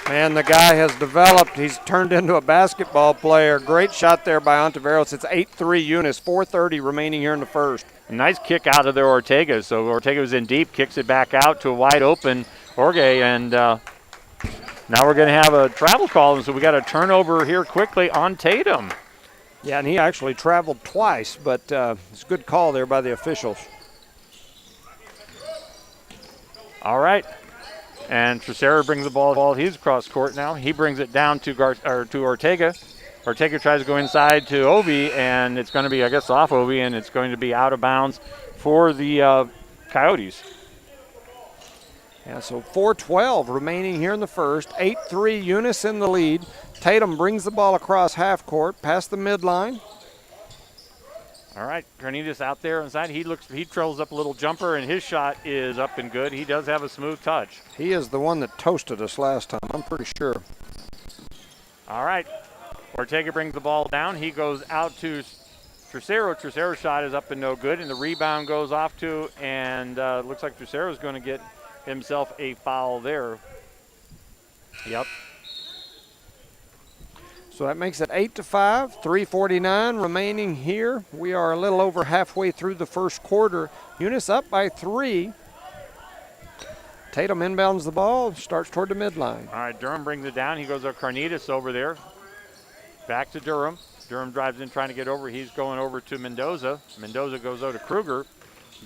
Man, the guy has developed. He's turned into a basketball player. Great shot there by Ontiveros. It's 8-3 Eunice, 4:30 remaining here in the first. A nice kick out of there, Ortega. So Ortega was in deep, kicks it back out to a wide open Jorge, and now we're going to have a travel call, and so we got a turnover here quickly on Tatum. Yeah, and he actually traveled twice, but it's a good call there by the officials. All right. And Tresera brings the ball. He's across court now. He brings it down to Ortega. Ortega tries to go inside to Obi, and it's going to be, I guess, off Obi, and it's going to be out of bounds for the Coyotes. Yeah, so 4:12 remaining here in the first. 8-3 Eunice in the lead. Tatum brings the ball across half court, past the midline. All right, Carnitas out there inside. He trails up a little jumper, and his shot is up and good. He does have a smooth touch. He is the one that toasted us last time, I'm pretty sure. All right, Ortega brings the ball down. He goes out to Tercero. Tercero's shot is up and no good, and the rebound goes off to, and looks like Tercero's going to get himself a foul there. Yep. So that makes it 8-5, 3:49 remaining here. We are a little over halfway through the first quarter. Eunice up by 3. Tatum inbounds the ball, starts toward the midline. All right, Durham brings it down. He goes to Carnitas over there. Back to Durham. Durham drives in trying to get over. He's going over to Mendoza. Mendoza goes over to Kruger.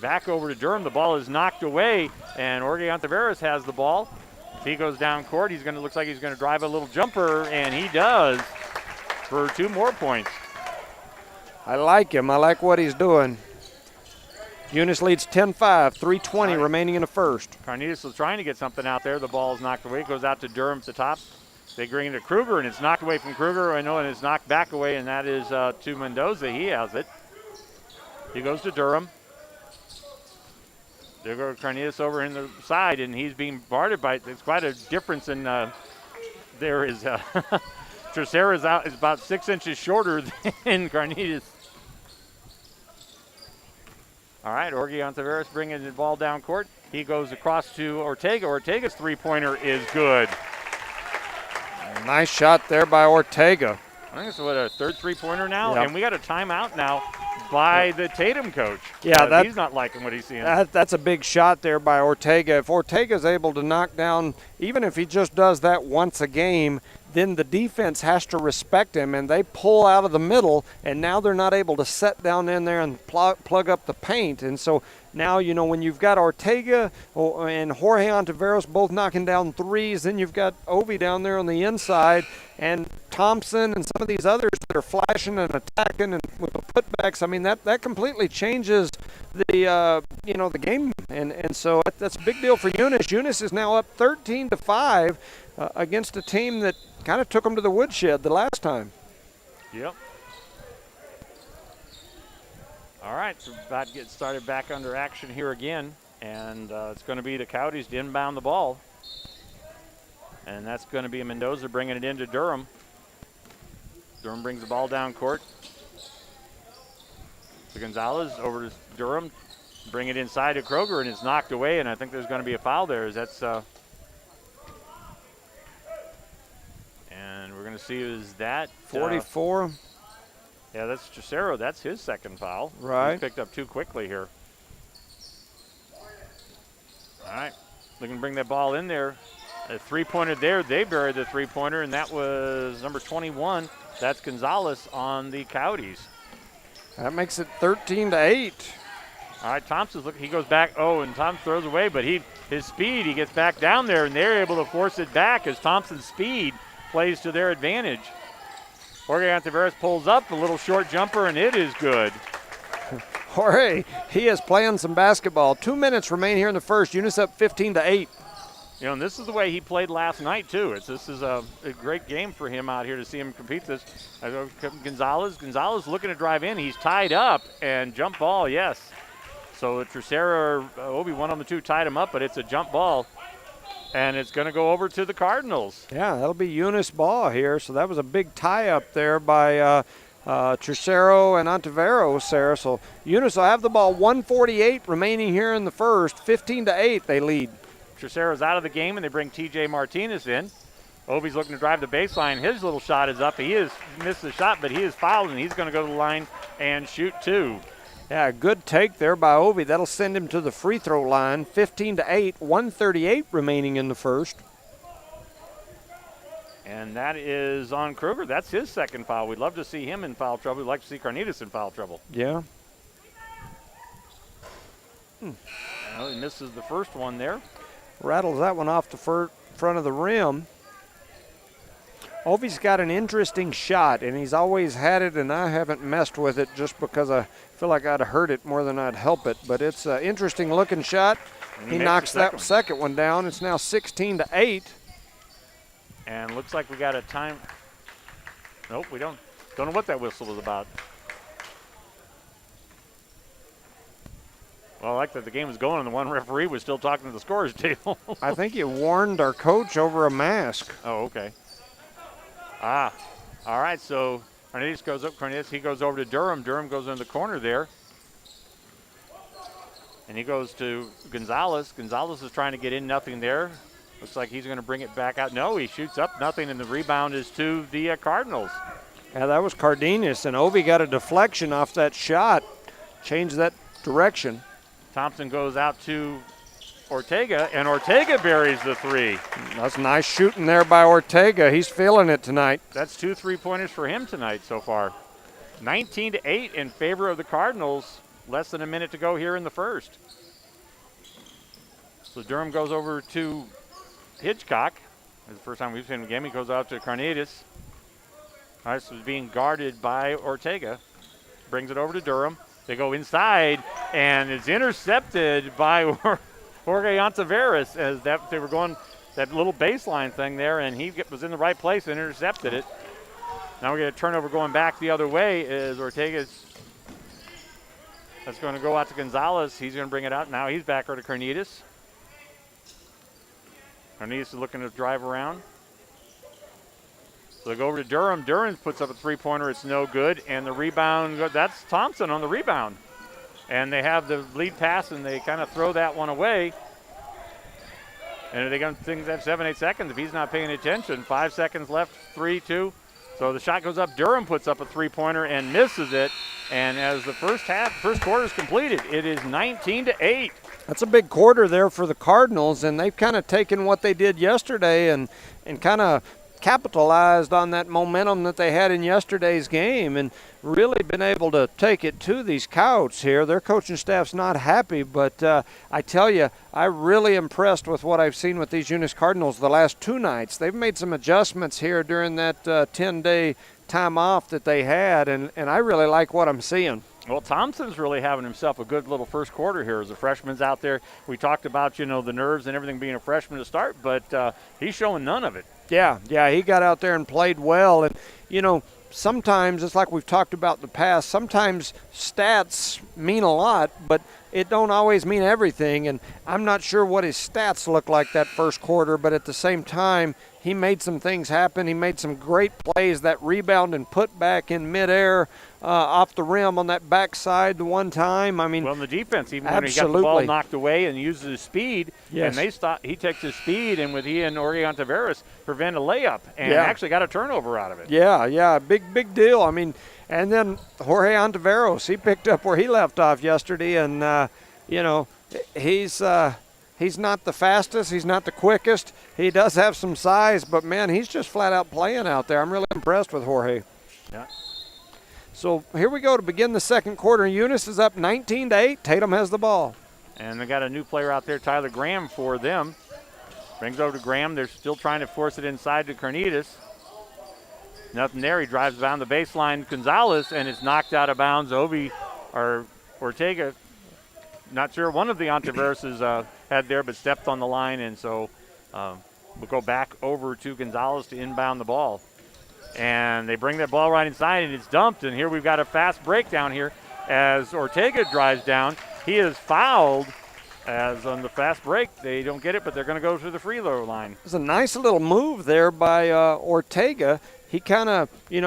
Back over to Durham. The ball is knocked away, and Jorge Ontiveros has the ball. He goes down court. Looks like he's going to drive a little jumper, and he does for 2 more points. I like him. I like what he's doing. Eunice leads 10-5, 3:20 remaining in the first. Carnitas was trying to get something out there. The ball is knocked away. It goes out to Durham at the top. They bring it to Kruger, and it's knocked away from Kruger. And it's knocked back away, and that is to Mendoza. He has it. He goes to Durham. There goes Carnitas over in the side, and he's being guarded by. It's quite a difference in. There is Tercero is about 6 inches shorter than Carnitas. All right, Jorge Ontiveros bringing the ball down court. He goes across to Ortega. Ortega's three-pointer is good. Nice shot there by Ortega. I think it's a third three-pointer now, Yep. and we got a timeout now by the Tatum coach. Yeah, he's not liking what he's seeing. That's a big shot there by Ortega. If Ortega's able to knock down, even if he just does that once a game, then the defense has to respect him, and they pull out of the middle, and now they're not able to set down in there and plug up the paint. And so now, when you've got Ortega and Jorge Ontiveros both knocking down threes, then you've got Ovi down there on the inside, and Thompson and some of these others that are flashing and attacking and with the putbacks. I mean, that completely changes the the game, and so that's a big deal for Eunice. Eunice is now up 13-5 against a team that kind of took them to the woodshed the last time. Yep. All right, so about to get started back under action here again, and it's going to be the Coyotes to inbound the ball. And that's going to be Mendoza bringing it into Durham. Durham brings the ball down court to Gonzalez, over to Durham, bring it inside to Kroger, and it's knocked away, and I think there's going to be a foul there. And we're going to see is that 44. Yeah, that's Tercero. That's his second foul. Right. He's picked up too quickly here. All right. They can bring that ball in there. A three-pointer there. They buried the three-pointer, and that was number 21. That's Gonzalez on the Coyotes. That makes it 13-8. All right, Thompson, look, he goes back. Oh, and Thompson throws away, but his speed, he gets back down there, and they're able to force it back as Thompson's speed plays to their advantage. Jorge Ontiveros pulls up, a little short jumper, and it is good. Jorge, he is playing some basketball. 2 minutes remain here in the first. Eunice up 15-8. And this is the way he played last night, too. This is a great game for him out here to see him compete this. Gonzalez looking to drive in. He's tied up, and jump ball, yes. So Tercero or Obi, one on the two, tied him up, but it's a jump ball. And it's going to go over to the Cardinals. Yeah, that'll be Eunice ball here. So that was a big tie-up there by Tercero and Ontiveros there. So Eunice will have the ball. 1:48 remaining here in the first. 15-8 they lead. Tercero's out of the game, and they bring T.J. Martinez in. Obi's looking to drive the baseline. His little shot is up. He has missed the shot, but he is fouled, and he's going to go to the line and shoot two. Yeah, good take there by Ovi. That'll send him to the free throw line. 15-8, 1:38 remaining in the first. And that is on Kruger. That's his second foul. We'd love to see him in foul trouble. We'd like to see Carnitas in foul trouble. Yeah. Well, he misses the first one there. Rattles that one off the front of the rim. Ovi's got an interesting shot, and he's always had it, and I haven't messed with it just because I feel like I'd hurt it more than I'd help it. But it's an interesting-looking shot. He knocks that second one down. It's now 16-8. And looks like we got a time. Nope, we don't know what that whistle was about. Well, I like that the game was going and the one referee was still talking to the scorer's table. I think he warned our coach over a mask. Oh, okay. All right, so Cornelius goes up. Cornelius, he goes over to Durham. Durham goes in the corner there. And he goes to Gonzalez. Gonzalez is trying to get in, nothing there. Looks like he's going to bring it back out. No, he shoots up, nothing, and the rebound is to the Cardinals. Yeah, that was Cardenas, and Obi got a deflection off that shot. Changed that direction. Thompson goes out to Ortega, and Ortega buries the three. That's nice shooting there by Ortega. He's feeling it tonight. That's 2 3-pointers for him tonight so far. 19-8 in favor of the Cardinals. Less than a minute to go here in the first. So Durham goes over to Hitchcock. It's the first time we've seen him in the game. He goes out to Carnitas. This was being guarded by Ortega. Brings it over to Durham. They go inside, and it's intercepted by Jorge Ontiveros as they were going that little baseline thing there, and he was in the right place and intercepted it. Now we get a turnover going back the other way as Ortega's. That's going to go out to Gonzalez. He's going to bring it out. Now he's back over to Carnitas. Carnitas is looking to drive around. So they go over to Durham. Durham puts up a three-pointer. It's no good. And the rebound, that's Thompson on the rebound. And they have the lead pass, and they kind of throw that one away. And they're going to think that's 7-8 seconds if he's not paying attention. 5 seconds left, 3-2. So the shot goes up. Durham puts up a three-pointer and misses it. And as the first quarter is completed, it is 19-8. That's a big quarter there for the Cardinals, and they've kind of taken what they did yesterday and kind of capitalized on that momentum that they had in yesterday's game and really been able to take it to these Coyotes here. Their coaching staff's not happy, but I tell you, I'm really impressed with what I've seen with these Eunice Cardinals the last 2 nights. They've made some adjustments here during that 10-day time off that they had, and I really like what I'm seeing. Well, Thompson's really having himself a good little first quarter here as a freshman's out there. We talked about, the nerves and everything being a freshman to start, but he's showing none of it. Yeah, he got out there and played well. And, sometimes, it's like we've talked about in the past, sometimes stats mean a lot, but it don't always mean everything. And I'm not sure what his stats look like that first quarter, but at the same time, he made some things happen. He made some great plays. That rebound and put back in midair off the rim on that backside the one time. I mean, well, in the defense, even absolutely. when he got the ball knocked away and uses his speed, yes. And he takes his speed, and with he and Jorge Ontiveros prevent a layup and actually got a turnover out of it. Yeah, big deal. I mean, and then Jorge Ontiveros, he picked up where he left off yesterday, and he's not the fastest, he's not the quickest. He does have some size, but man, he's just flat out playing out there. I'm really impressed with Jorge. Yeah. So here we go to begin the second quarter. Eunice is up 19-8. Tatum has the ball. And they got a new player out there, Tyler Graham, for them. Brings over to Graham. They're still trying to force it inside to Carnitas. Nothing there. He drives down the baseline. Gonzalez, and it's knocked out of bounds. Ortega, not sure one of the Ontiveroses had there, but stepped on the line, and so we'll go back over to Gonzalez to inbound the ball. And they bring that ball right inside, and it's dumped. And here we've got a fast break down here as Ortega drives down. He is fouled as on the fast break. They don't get it, but they're going to go to the free throw line. It was a nice little move there by Ortega. He kind of, he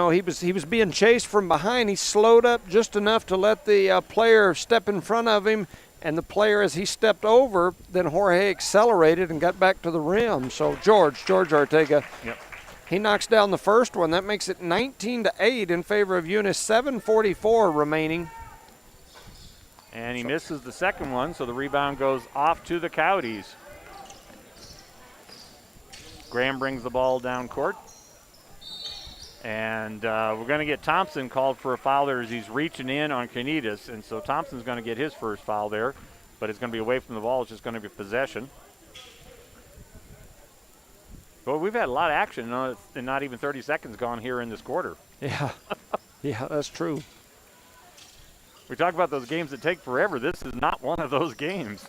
was being chased from behind. He slowed up just enough to let the player step in front of him. And the player, as he stepped over, then Jorge accelerated and got back to the rim. So George Ortega. Yep. He knocks down the first one. That makes it 19-8 in favor of Eunice. 7:44 remaining. And he misses the second one, so the rebound goes off to the Coyotes. Graham brings the ball down court. And we're going to get Thompson called for a foul there as he's reaching in on Carnitas. And so Thompson's going to get his first foul there, but it's going to be away from the ball. It's just going to be possession. Well, we've had a lot of action, and not even 30 seconds gone here in this quarter. Yeah, that's true. We talk about those games that take forever. This is not one of those games.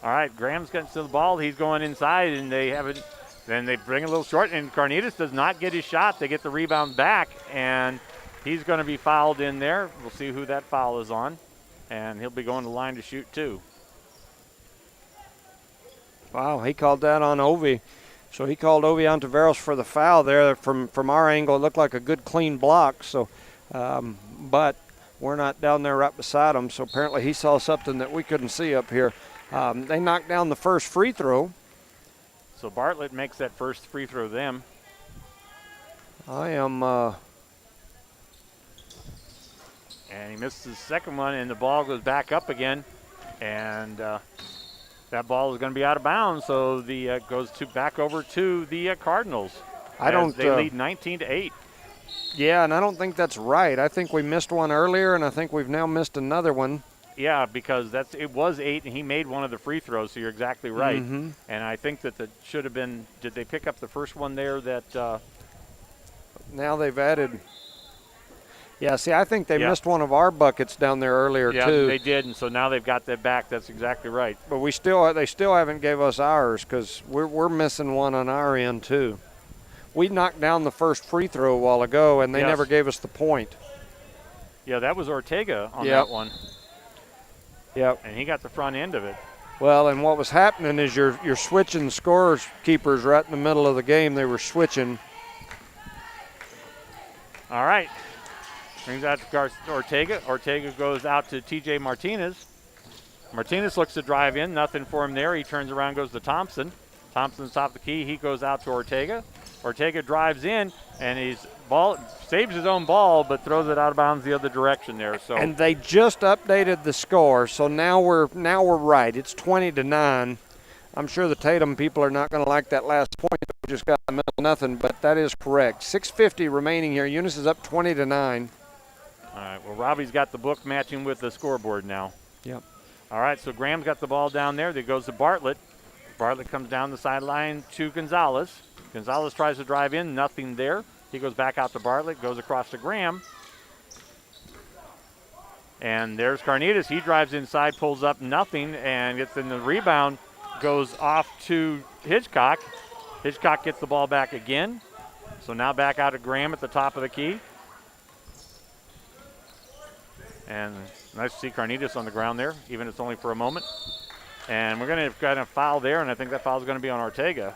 All right, Graham's getting to the ball. He's going inside, and they have it. Then they bring a little short, and Carnitas does not get his shot. They get the rebound back, and he's going to be fouled in there. We'll see who that foul is on. and he'll be going to the line to shoot too. Wow, he called that on Ovi. So he called Ovi Ontiveros for the foul there. From our angle, it looked like a good clean block. So, but we're not down there right beside him. So apparently he saw something that we couldn't see up here. They knocked down the first free throw. So Bartlett makes that first free throw them. I am. And he misses the second one, and the ball goes back up again. And that ball is going to be out of bounds, so the goes back over to the Cardinals. They lead 19-8. Yeah, and I don't think that's right. I think we missed one earlier, and I think we've now missed another one. Yeah, because it was 8, and he made one of the free throws, so you're exactly right. Mm-hmm. And I think that should have been. Did they pick up the first one there? That now they've added. Yeah, see, I think they Yeah. missed one of our buckets down there earlier yeah, too. they did, and so now they've got that back. That's exactly right. But they still haven't gave us ours because we're missing one on our end too. We knocked down the first free throw a while ago, and they Yes. never gave us the point. Yeah, that was Ortega on Yep. that one, Yep. and he got the front end of it. Well, and what was happening is you're switching scores keepers right in the middle of the game. They were switching. All right. Brings out to Ortega. Ortega goes out to TJ Martinez. Martinez looks to drive in. Nothing for him there. He turns around, goes to Thompson. Thompson's top of the key. He goes out to Ortega. Ortega drives in, and saves his own ball, but throws it out of bounds the other direction there. So And they just updated the score, so now we're right. It's 20-9. I'm sure the Tatum people are not going to like that last point. We just got a middle nothing, but that is correct. 6:50 remaining here. Eunice is up 20-9. all right. Well, Robbie's got the book matching with the scoreboard now. Yep. All right. So Graham's got the ball down there. That goes to Bartlett. Bartlett comes down the sideline to Gonzalez. Gonzalez tries to drive in. Nothing there. He goes back out to Bartlett. Goes across to Graham. And there's Carnitas. He drives inside, pulls up nothing, and gets in the rebound. Goes off to Hitchcock. Hitchcock gets the ball back again. So now back out to Graham at the top of the key. And nice to see Carnitas on the ground there, even if it's only for a moment. And we're going to get a foul there, and I think that foul is going to be on Ortega.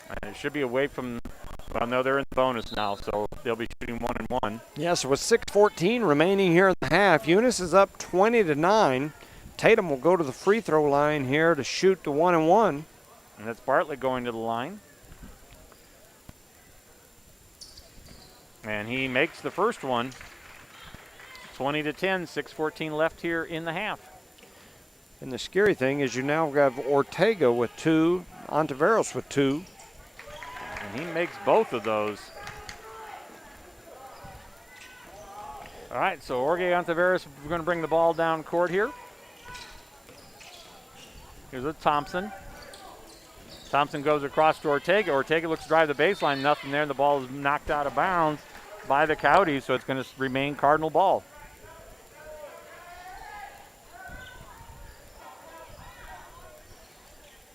And it should be away from, well, no, they're in the bonus now, so they'll be shooting 1-1. Yes, with 6:14 remaining here in the half, Eunice is up 20-9. Tatum will go to the free throw line here to shoot the 1-1. And that's Bartlett going to the line. And he makes the first one. 20-10, 6:14 left here in the half. And the scary thing is you now have Ortega with 2, Ontiveros with 2. And he makes both of those. All right, so Jorge Ontiveros, we're going to bring the ball down court here. Here's with Thompson. Thompson goes across to Ortega. Ortega looks to drive the baseline. Nothing there, and the ball is knocked out of bounds by the Coyotes, so it's going to remain Cardinal ball.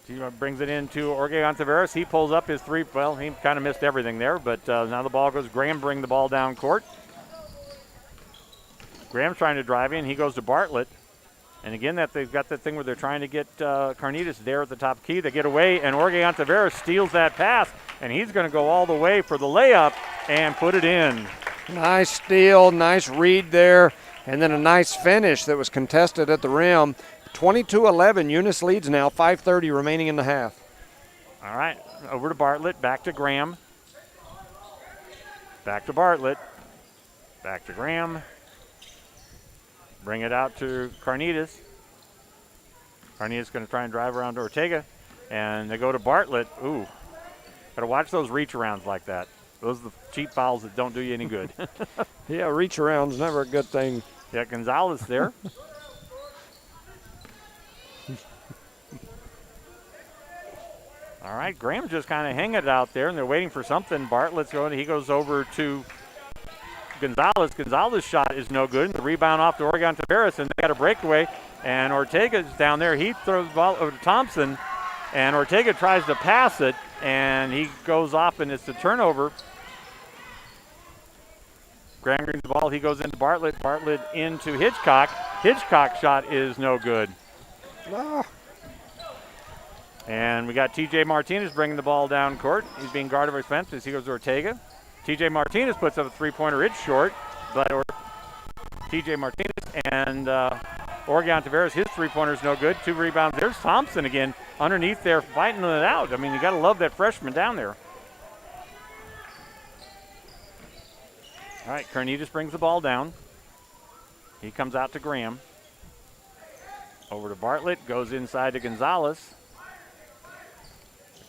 He brings it into Jorge Ontiveros. He pulls up his three. Well, he kind of missed everything there, but now the ball goes. Graham bring the ball down court. Graham's trying to drive in. He goes to Bartlett. And again, they've got that thing where they're trying to get Carnitas there at the top key. They get away, and Jorge Ontiveros steals that pass, and he's going to go all the way for the layup and put it in. Nice steal, nice read there, and then a nice finish that was contested at the rim. 22-11, Eunice leads now, 5:30 remaining in the half. All right, over to Bartlett, back to Graham. Back to Bartlett, back to Graham. Bring it out to Carnitas. Carnitas going to try and drive around to Ortega, and they go to Bartlett. Ooh, got to watch those reach arounds like that. Those are the cheap fouls that don't do you any good. Yeah, reach around's never a good thing. Yeah, Gonzalez there. All right, Graham's just kind of hanging it out there, and they're waiting for something. Bartlett's going. He goes over to Gonzalez. Gonzalez's shot is no good. The rebound off to Oregon Tavares, and they got a breakaway. And Ortega's down there. He throws the ball over to Thompson, and Ortega tries to pass it, and he goes off, and it's a turnover. Graham green the ball. He goes into Bartlett. Bartlett into Hitchcock. Hitchcock's shot is no good. Ah. And we got T.J. Martinez bringing the ball down court. He's being guarded by Spence as he goes to Ortega. T.J. Martinez puts up a three-pointer. It's short, but T.J. Martinez and Oregon Tavares, his three-pointer is no good. 2 rebounds. There's Thompson again underneath there fighting it out. I mean, you got to love that freshman down there. All right, Carnitas brings the ball down. He comes out to Graham. Over to Bartlett, goes inside to Gonzalez.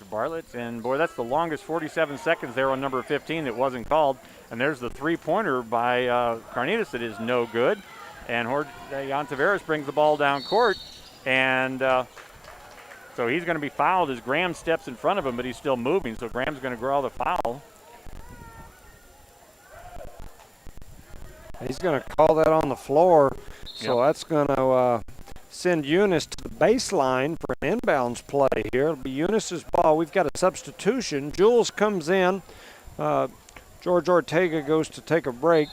Bartlett, and boy, that's the longest 47 seconds there on number 15 that wasn't called. And there's the three-pointer by Carnitas that is no good. And Jan Tavares brings the ball down court, and so he's going to be fouled as Graham steps in front of him, but he's still moving, so Graham's going to draw the foul. He's going to call that on the floor, so that's going to send Eunice to the baseline for an inbounds play here. It'll be Eunice's ball. We've got a substitution. Jules comes in. George Ortega goes to take a break.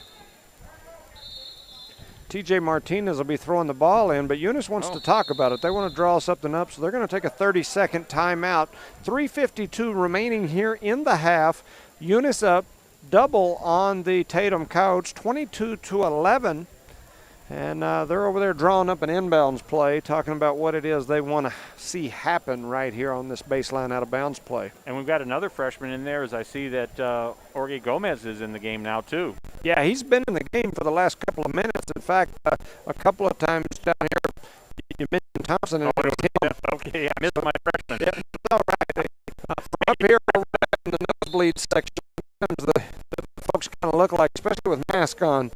T.J. Martinez will be throwing the ball in, but Eunice wants to talk about it. They want to draw something up, so they're going to take a 30-second timeout. 3:52 remaining here in the half. Eunice up, double on the Tatum Coyotes, 22-11. And they're over there drawing up an inbounds play, talking about what it is they want to see happen right here on this baseline out of bounds play. And we've got another freshman in there as I see that Jorge Gomez is in the game now too. Yeah, he's been in the game for the last couple of minutes. In fact, a couple of times down here, you mentioned Thompson. And okay, I missed my freshman. Yeah, it's all right. From up here over in the nosebleed section, the folks kind of look like, especially with mask on,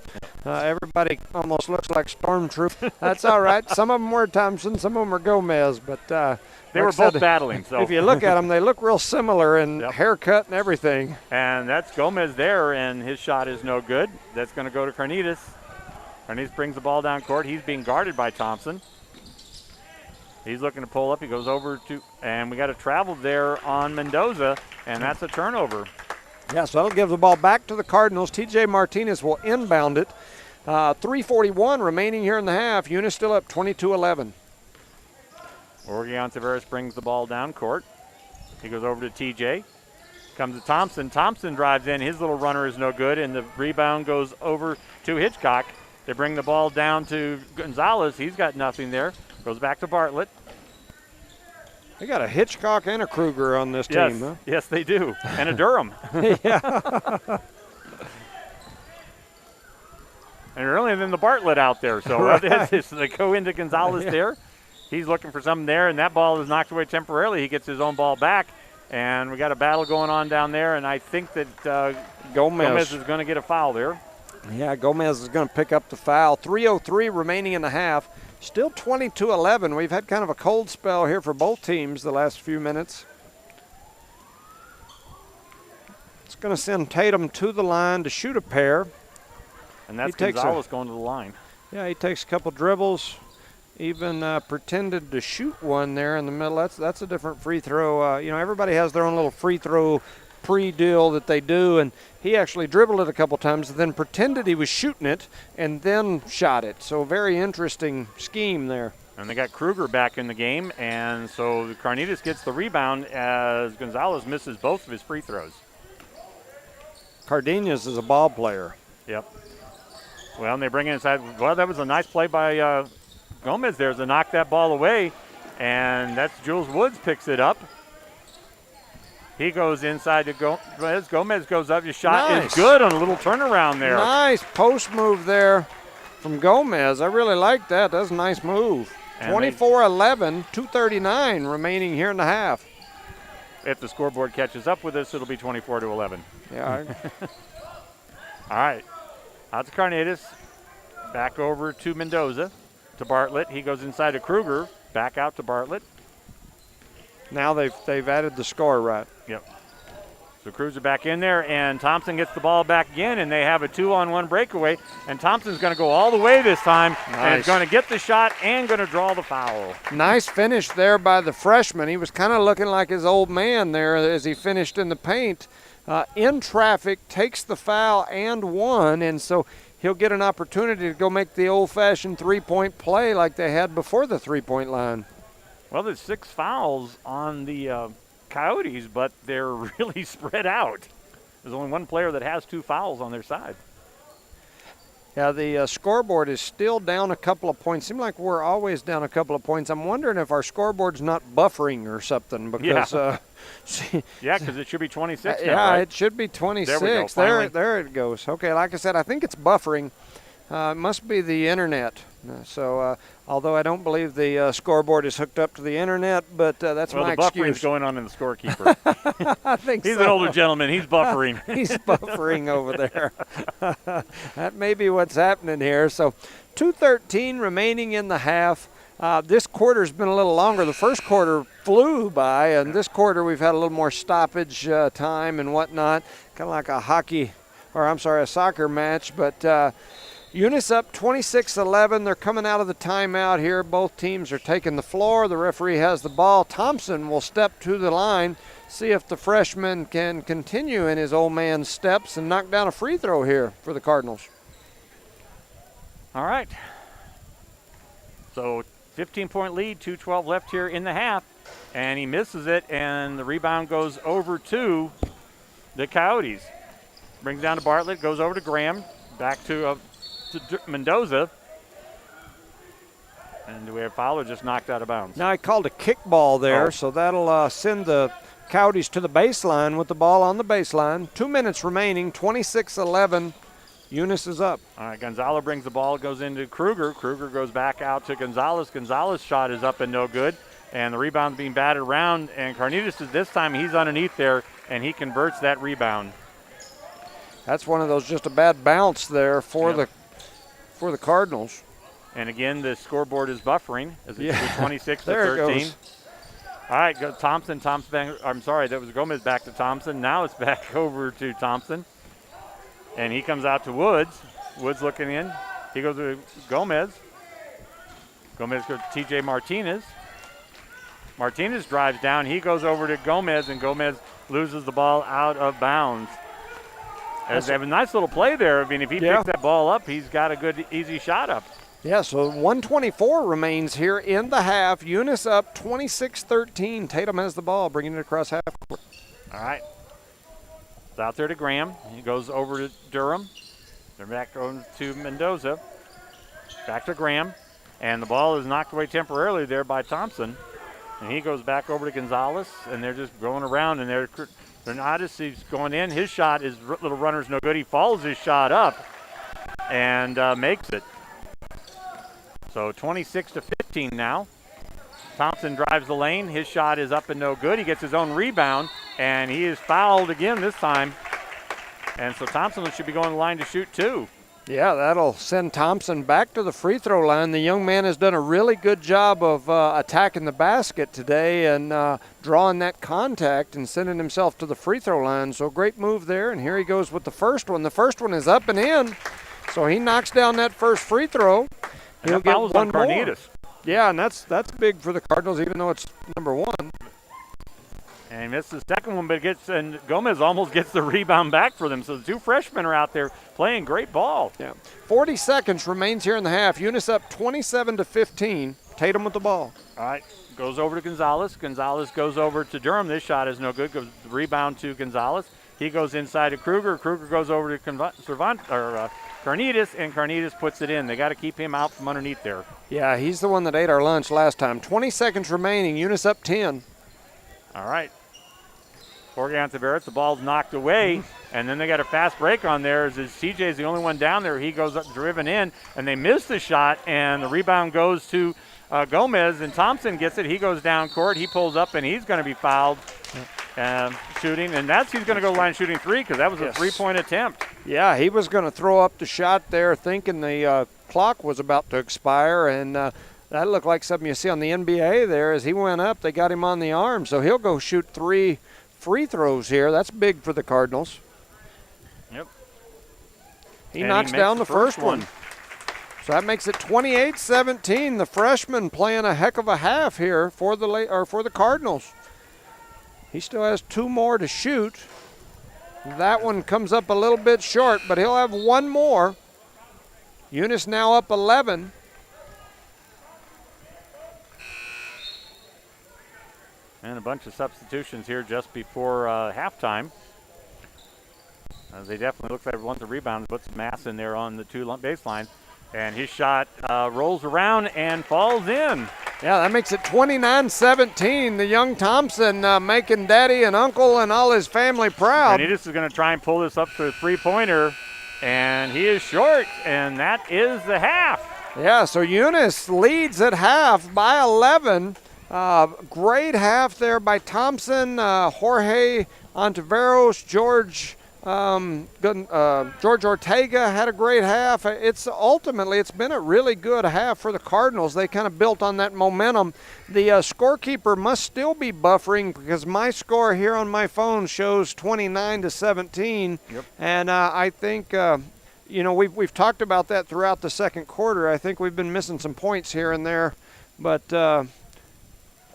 everybody almost looks like stormtroopers. That's all right. Some of them were Thompson, some of them were Gomez, but they were both battling. So if you look at them, they look real similar in haircut and everything. And that's Gomez there, and his shot is no good. That's going to go to Carnitas. Carnitas brings the ball down court. He's being guarded by Thompson. He's looking to pull up. He goes over to, and we got a travel there on Mendoza, and that's a turnover. Yeah, so that'll give the ball back to the Cardinals. T.J. Martinez will inbound it. 3:41 remaining here in the half. Eunice still up 22-11. Oregon Tavares brings the ball down court. He goes over to T.J. Comes to Thompson. Thompson drives in. His little runner is no good, and the rebound goes over to Hitchcock. They bring the ball down to Gonzalez. He's got nothing there. Goes back to Bartlett. They got a Hitchcock and a Kruger on this team, huh? Yes, they do. And a Durham. Yeah. And earlier than the Bartlett out there. So they go into Gonzalez there. He's looking for something there, and that ball is knocked away temporarily. He gets his own ball back, and we got a battle going on down there, and I think that Gomez is going to get a foul there. Yeah, Gomez is going to pick up the foul. 3:03 remaining in the half. Still 22-11. We've had kind of a cold spell here for both teams the last few minutes. It's going to send Tatum to the line to shoot a pair. And that's Gonzalez going to the line. Yeah, he takes a couple dribbles, even pretended to shoot one there in the middle. That's a different free throw. Everybody has their own little free throw pre-deal that they do, and he actually dribbled it a couple times and then pretended he was shooting it and then shot it. So very interesting scheme there. And they got Kruger back in the game, and so Carnitas gets the rebound as Gonzalez misses both of his free throws. Cardenas is a ball player. Yep. Well, and they bring it inside. Well, that was a nice play by Gomez there to knock that ball away, and that's Jules Woods picks it up. He goes inside to Gomez. Gomez goes up. His shot is good on a little turnaround there. Nice post move there from Gomez. I really like that. That's a nice move. 24-11, 2:39 remaining here in the half. If the scoreboard catches up with us, it'll be 24-11. Yeah. All right. Out to Carnitas. Back over to Mendoza. To Bartlett. He goes inside to Kruger. Back out to Bartlett. Now they've added the score right. Yep. So Cruiser back in there, and Thompson gets the ball back again, and they have a 2-on-1 breakaway. And Thompson's going to go all the way this time, and is going to get the shot and going to draw the foul. Nice finish there by the freshman. He was kind of looking like his old man there as he finished in the paint. In traffic, takes the foul and one, and so he'll get an opportunity to go make the old-fashioned three-point play like they had before the three-point line. Well, there's 6 fouls on the Coyotes, but they're really spread out. There's only one player that has 2 fouls on their side. Yeah, the scoreboard is still down a couple of points. Seems like we're always down a couple of points. I'm wondering if our scoreboard's not buffering or something because yeah, because it should be 26 now, yeah, right? it should be 26. There we go, finally. There it goes. Okay, like I said, I think it's buffering. It must be the internet. Although I don't believe the scoreboard is hooked up to the internet, but that's my excuse. Well, the buffering's going on in the scorekeeper. I think He's an older gentleman. He's buffering. He's buffering over there. That may be what's happening here. So 2:13 remaining in the half. This quarter's been a little longer. The first quarter flew by, and this quarter we've had a little more stoppage time and whatnot, kind of like a soccer match. But Eunice up 26-11. They're coming out of the timeout here. Both teams are taking the floor. The referee has the ball. Thompson will step to the line, see if the freshman can continue in his old man's steps and knock down a free throw here for the Cardinals. All right. So 15-point lead, 2:12 left here in the half, and he misses it, and the rebound goes over to the Coyotes. Brings down to Bartlett, goes over to Graham, back to Mendoza. And do we have foul or just knocked out of bounds? Now he called a kickball there, so that'll send the Coyotes to the baseline with the ball on the baseline. 2 minutes remaining, 26-11. Eunice is up. All right, Gonzalo brings the ball, goes into Kruger. Kruger goes back out to Gonzalez. Gonzalez's shot is up and no good. And the rebound's being batted around. And Carnitas, this time he's underneath there, and he converts that rebound. That's one of those, just a bad bounce there for the Cardinals. And again, the scoreboard is buffering as it's 26 to 13. There it goes. All right, go Thompson. I'm sorry, that was Gomez back to Thompson. Now it's back over to Thompson. And he comes out to Woods. Woods looking in. He goes to Gomez. Gomez goes to T.J. Martinez. Martinez drives down. He goes over to Gomez, and Gomez loses the ball out of bounds. As they have a nice little play there. I mean, if he picks that ball up, he's got a good, easy shot up. Yeah, so 1:24 remains here in the half. Eunice up 26-13. Tatum has the ball, bringing it across half court. All right. It's out there to Graham. He goes over to Durham. They're back over to Mendoza. Back to Graham. And the ball is knocked away temporarily there by Thompson. And he goes back over to Gonzalez, and they're just going around, and Bernardis, he's going in. His shot, his little runner's no good. He follows his shot up and makes it. So 26-15 now. Thompson drives the lane. His shot is up and no good. He gets his own rebound, and he is fouled again this time. And so Thompson should be going to the line to shoot two. Yeah, that'll send Thompson back to the free throw line. The young man has done a really good job of attacking the basket today and drawing that contact and sending himself to the free throw line. So great move there, and here he goes with the first one. The first one is up and in, so he knocks down that first free throw. He'll get one more. Yeah, and that's big for the Cardinals, even though it's number one. And he missed the second one, but and Gomez almost gets the rebound back for them. So the two freshmen are out there playing great ball. Yeah. 40 seconds remains here in the half. Eunice up 27-15. Tatum with the ball. All right, goes over to Gonzalez. Gonzalez goes over to Durham. This shot is no good. Goes rebound to Gonzalez. He goes inside to Kruger. Kruger goes over to Carnitas, and Carnitas puts it in. They got to keep him out from underneath there. Yeah, he's the one that ate our lunch last time. 20 seconds remaining. Eunice up 10. All right. Jorge Antaveras, the ball's knocked away, and then they got a fast break on there. As TJ's the only one down there. He goes up, driven in, and they miss the shot, and the rebound goes to Gomez, and Thompson gets it. He goes down court. He pulls up, and he's going to be fouled shooting, and he's going to go line shooting three because that was a three-point attempt. Yeah, he was going to throw up the shot there thinking the clock was about to expire, and that looked like something you see on the NBA there. As he went up, they got him on the arm, so he'll go shoot three free throws here. That's big for the Cardinals. Yep. He knocks down the first one. So that makes it 28-17. The freshman playing a heck of a half here for the Cardinals. He still has 2 more to shoot. That one comes up a little bit short, but he'll have 1 more. Eunice now up 11. And a bunch of substitutions here just before halftime. They definitely look like they want the rebound, put some mass in there on the 2 baseline. And his shot rolls around and falls in. Yeah, that makes it 29-17. The young Thompson making daddy and uncle and all his family proud. And Eunice is going to try and pull this up to a 3-pointer. And he is short, and that is the half. Yeah, so Eunice leads at half by 11. Great half there by Thompson, Jorge Ontiveros, George Ortega had a great half. It's been a really good half for the Cardinals. They kind of built on that momentum. The scorekeeper must still be buffering because my score here on my phone shows 29-17. Yep. And I think we've talked about that throughout the second quarter. I think we've been missing some points here and there, but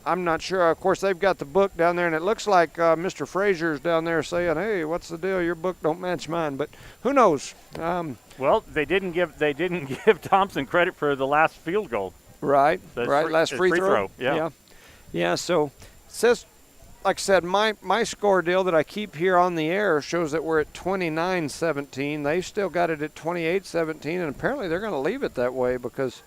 I'm not sure. Of course, they've got the book down there, and it looks like Mr. Frazier's down there saying, "Hey, what's the deal? Your book don't match mine." But who knows? Well, they didn't give Thompson credit for the last field goal. Right. Last free throw. Yeah. So it says, like I said, my score deal that I keep here on the air shows that we're at 29-17. They've still got it at 28-17, and apparently they're going to leave it that way because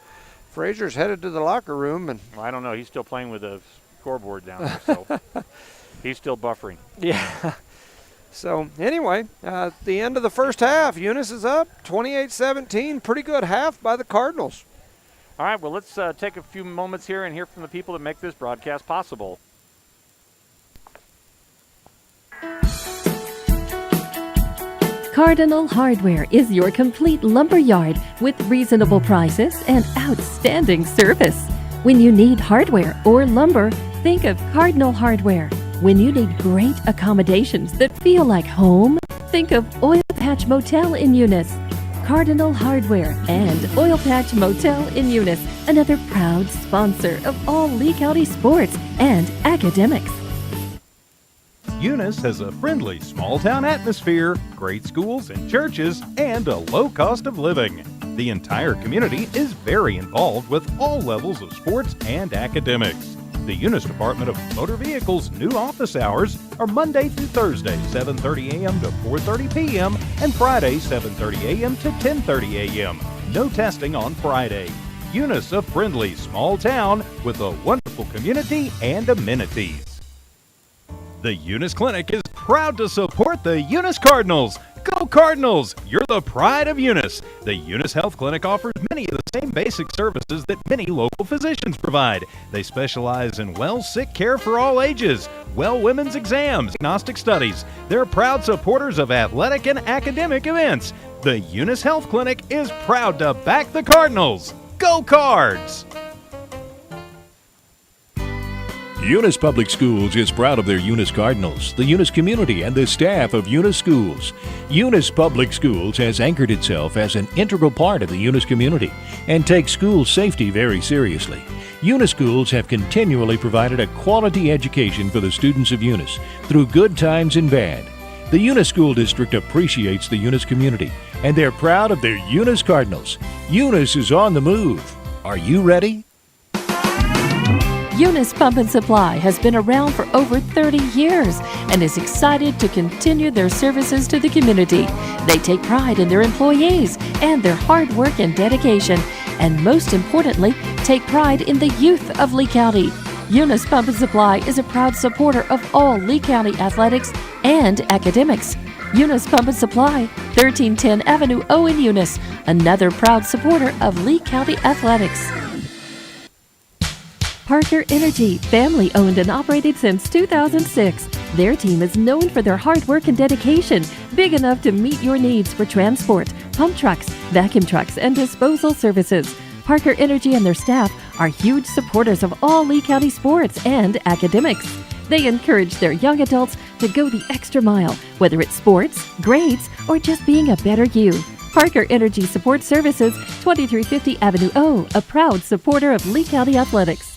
Frazier's headed to the locker room. And well, I don't know. He's still playing with a scoreboard down there, so he's still buffering. Yeah. So anyway, at the end of the first half, Eunice is up 28-17. Pretty good half by the Cardinals. All right, well, let's take a few moments here and hear from the people that make this broadcast possible. Cardinal Hardware is your complete lumber yard with reasonable prices and outstanding service. When you need hardware or lumber, think of Cardinal Hardware. When you need great accommodations that feel like home, think of Oil Patch Motel in Eunice. Cardinal Hardware and Oil Patch Motel in Eunice, another proud sponsor of all Lee County sports and academics. Eunice has a friendly small-town atmosphere, great schools and churches, and a low cost of living. The entire community is very involved with all levels of sports and academics. The Eunice Department of Motor Vehicles' new office hours are Monday through Thursday, 7:30 a.m. to 4:30 p.m., and Friday, 7:30 a.m. to 10:30 a.m. No testing on Friday. Eunice, a friendly small town with a wonderful community and amenities. The Eunice Clinic is proud to support the Eunice Cardinals. Go Cardinals! You're the pride of Eunice. The Eunice Health Clinic offers many of the same basic services that many local physicians provide. They specialize in sick care for all ages, women's exams, diagnostic studies. They're proud supporters of athletic and academic events. The Eunice Health Clinic is proud to back the Cardinals. Go Cards! Eunice Public Schools is proud of their Eunice Cardinals, the Eunice community, and the staff of Eunice Schools. Eunice Public Schools has anchored itself as an integral part of the Eunice community and takes school safety very seriously. Eunice Schools have continually provided a quality education for the students of Eunice through good times and bad. The Eunice School District appreciates the Eunice community, and they're proud of their Eunice Cardinals. Eunice is on the move. Are you ready? Eunice Pump and Supply has been around for over 30 years and is excited to continue their services to the community. They take pride in their employees and their hard work and dedication, and most importantly, take pride in the youth of Lee County. Eunice Pump and Supply is a proud supporter of all Lee County athletics and academics. Eunice Pump and Supply, 1310 Avenue O in Eunice, another proud supporter of Lee County athletics. Parker Energy, family owned and operated since 2006. Their team is known for their hard work and dedication, big enough to meet your needs for transport, pump trucks, vacuum trucks, and disposal services. Parker Energy and their staff are huge supporters of all Lee County sports and academics. They encourage their young adults to go the extra mile, whether it's sports, grades, or just being a better you. Parker Energy Support Services, 2350 Avenue O, a proud supporter of Lee County Athletics.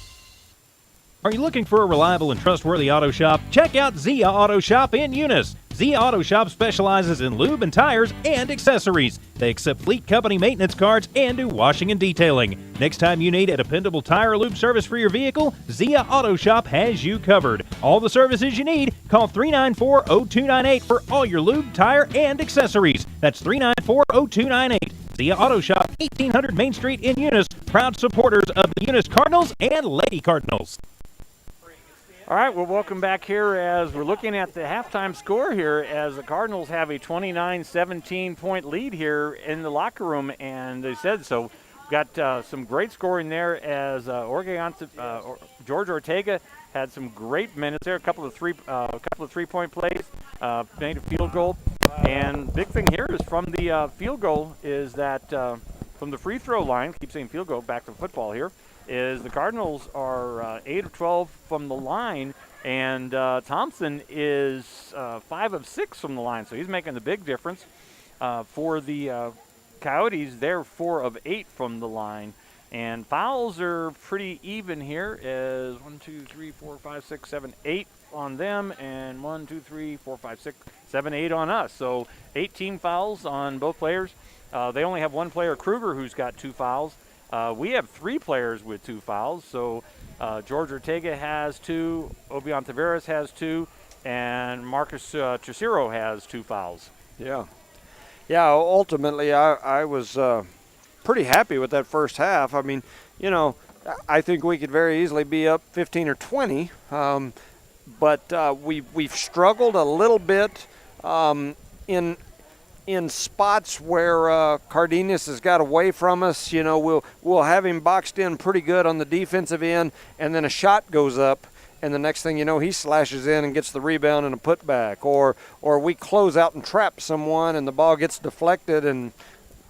Are you looking for a reliable and trustworthy auto shop? Check out Zia Auto Shop in Eunice. Zia Auto Shop specializes in lube and tires and accessories. They accept fleet company maintenance cards and do washing and detailing. Next time you need a dependable tire or lube service for your vehicle, Zia Auto Shop has you covered. All the services you need, call 394-0298 for all your lube, tire, and accessories. That's 394-0298. Zia Auto Shop, 1800 Main Street in Eunice, proud supporters of the Eunice Cardinals and Lady Cardinals. All right, well, welcome back here as we're looking at the halftime score here as the Cardinals have a 29-17 point lead here in the locker room, and they said so. Got some great scoring there as George Ortega had some great minutes there, a couple of three-point plays, made a field goal, and big thing here is from the field goal is that from the free throw line, keep saying field goal, back to football here, is the Cardinals are 8 of 12 from the line, and Thompson is 5 of 6 from the line, so he's making the big difference. For the Coyotes, they're 4 of 8 from the line, and fouls are pretty even here as 1, 2, 3, 4, 5, 6, 7, 8 on them, and 1, 2, 3, 4, 5, 6, 7, 8 on us. So 18 fouls on both players. They only have one player, Kruger, who's got 2 fouls. We have 3 players with 2 fouls, so George Ortega has 2, Obion Taveras has 2, and Marcus Tricero has 2 fouls. Yeah, ultimately I was pretty happy with that first half. I mean, I think we could very easily be up 15 or 20, but we've struggled a little bit in spots where Cardenas has got away from us. We'll have him boxed in pretty good on the defensive end, and then a shot goes up, and the next thing you know, he slashes in and gets the rebound and a putback. Or we close out and trap someone, and the ball gets deflected, and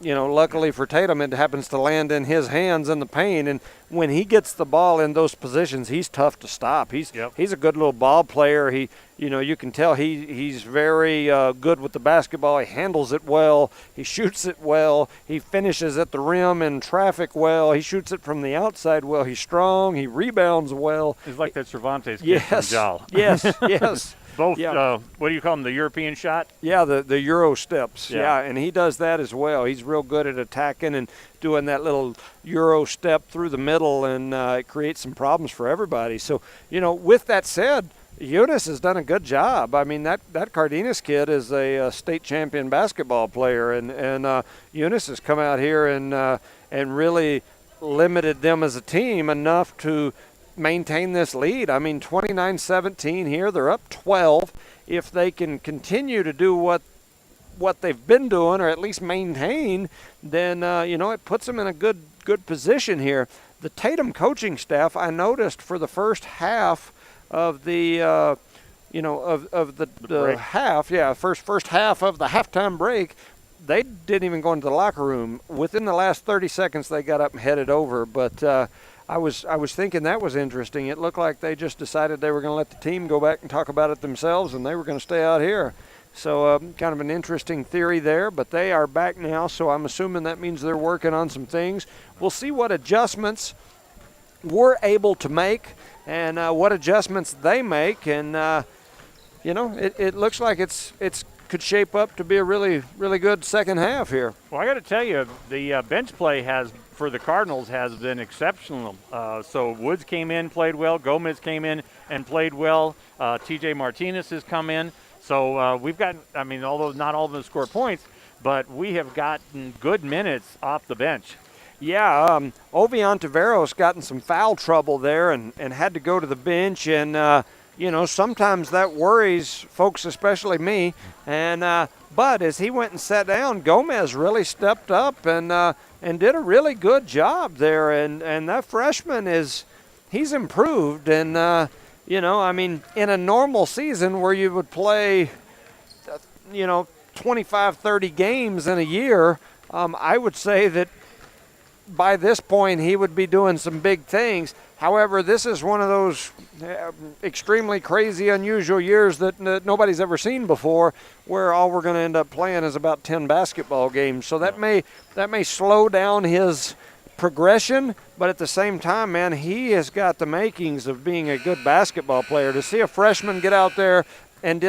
luckily for Tatum, it happens to land in his hands in the paint. And when he gets the ball in those positions, he's tough to stop. He's a good little ball player. You can tell he's very good with the basketball. He handles it well. He shoots it well. He finishes at the rim in traffic well. He shoots it from the outside well. He's strong. He rebounds well. He's like that Cervantes kid from Jal. Yes. Both, what do you call them, the European shot? Yeah, the Euro steps. Yeah, and he does that as well. He's real good at attacking and doing that little Euro step through the middle, and it creates some problems for everybody. So, with that said, Eunice has done a good job. I mean, that Cardenas kid is a state champion basketball player, and Eunice has come out here and really limited them as a team enough to maintain this lead. I mean, 29-17 here. They're up 12. If they can continue to do what they've been doing, or at least maintain, then it puts them in a good position here. The Tatum coaching staff, I noticed for the first half of the half, first half of the halftime break, they didn't even go into the locker room. Within the last 30 seconds, they got up and headed over. But I was thinking that was interesting. It looked like they just decided they were going to let the team go back and talk about it themselves, and they were going to stay out here. So kind of an interesting theory there, but they are back now, so I'm assuming that means they're working on some things. We'll see what adjustments we're able to make and what adjustments they make, and it looks like it's could shape up to be a really, really good second half here. Well, I got to tell you, the bench play for the Cardinals has been exceptional. So Woods came in, played well. Gomez came in and played well. TJ Martinez has come in. So we've got, although not all of them score points, but we have gotten good minutes off the bench. Yeah, Ovion Taveros got in some foul trouble there and had to go to the bench, and sometimes that worries folks, especially me. And but as he went and sat down, Gomez really stepped up and did a really good job there. And that freshman he's improved. And in a normal season where you would play 25, 30 games in a year, I would say that by this point he would be doing some big things. However, this is one of those extremely crazy, unusual years that nobody's ever seen before, where all we're going to end up playing is about 10 basketball games. So that may slow down his progression, but at the same time, man, he has got the makings of being a good basketball player. To see a freshman get out there and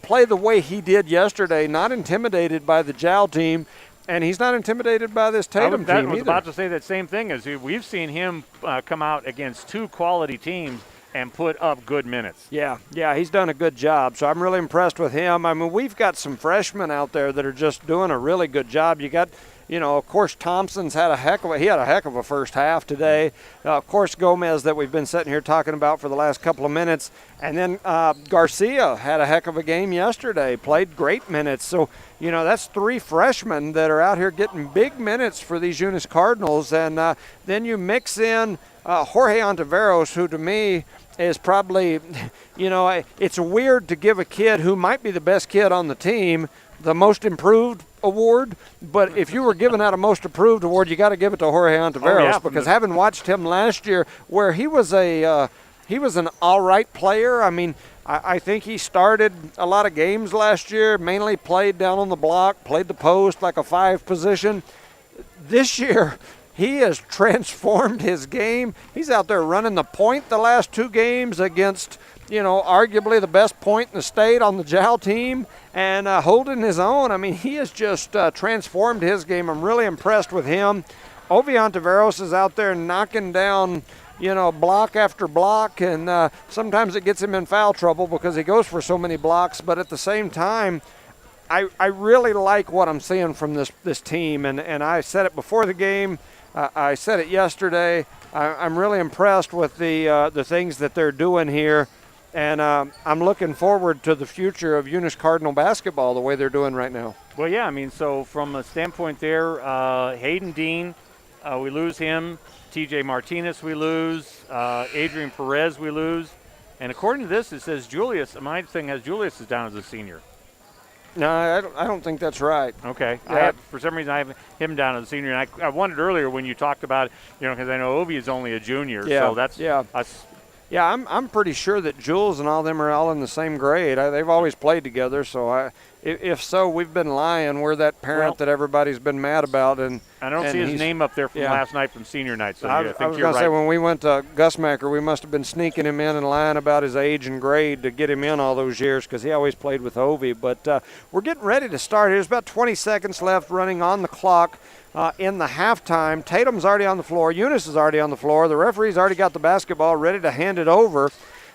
play the way he did yesterday, not intimidated by the Jowl team, and he's not intimidated by this Tatum team either. I was about to say that same thing. As we've seen him come out against two quality teams and put up good minutes. Yeah, he's done a good job. So I'm really impressed with him. I mean, we've got some freshmen out there that are just doing a really good job. You got, of course, Thompson's had a heck of a first half today. Of course, Gomez that we've been sitting here talking about for the last couple of minutes. And then Garcia had a heck of a game yesterday, played great minutes. So, that's three freshmen that are out here getting big minutes for these Eunice Cardinals. And then you mix in Jorge Ontiveros, who to me is probably, it's weird to give a kid who might be the best kid on the team the most improved award, but if you were giving out a most improved award, you got to give it to Jorge Ontiveros, because having watched him last year, where he was an all right player. I mean, I think he started a lot of games last year, mainly played down on the block, played the post like a 5 position. This year, he has transformed his game. He's out there running the point the last 2 games against, arguably the best point in the state on the Jowl team, and holding his own. I mean, he has just transformed his game. I'm really impressed with him. Ovi Ontiveros is out there knocking down, block after block, and sometimes it gets him in foul trouble because he goes for so many blocks. But at the same time, I really like what I'm seeing from this team, and I said it before the game. I said it yesterday. I'm really impressed with the things that they're doing here. And I'm looking forward to the future of Eunice Cardinal basketball the way they're doing right now. Well, yeah, I mean, so from a standpoint there, Hayden Dean, we lose him. TJ Martinez, we lose. Adrian Perez, we lose. And according to this, it says Julius. My thing has Julius is down as a senior. No, I don't think that's right. Okay. Yeah. For some reason, I have him down as a senior. And I wondered earlier when you talked about, because I know Ovi is only a junior. Yeah. So that's Yeah, I'm pretty sure that Jules and all them are all in the same grade. They've always played together, so if so, we've been lying. We're that parent that everybody's been mad about. And I don't see his name up there from last night from senior night. So I was going to say, when we went to Gusmacher, we must have been sneaking him in and lying about his age and grade to get him in all those years, because he always played with Ovi. But we're getting ready to start. There's about 20 seconds left running on the clock. In the halftime, Tatum's already on the floor. Eunice is already on the floor. The referee's already got the basketball ready to hand it over.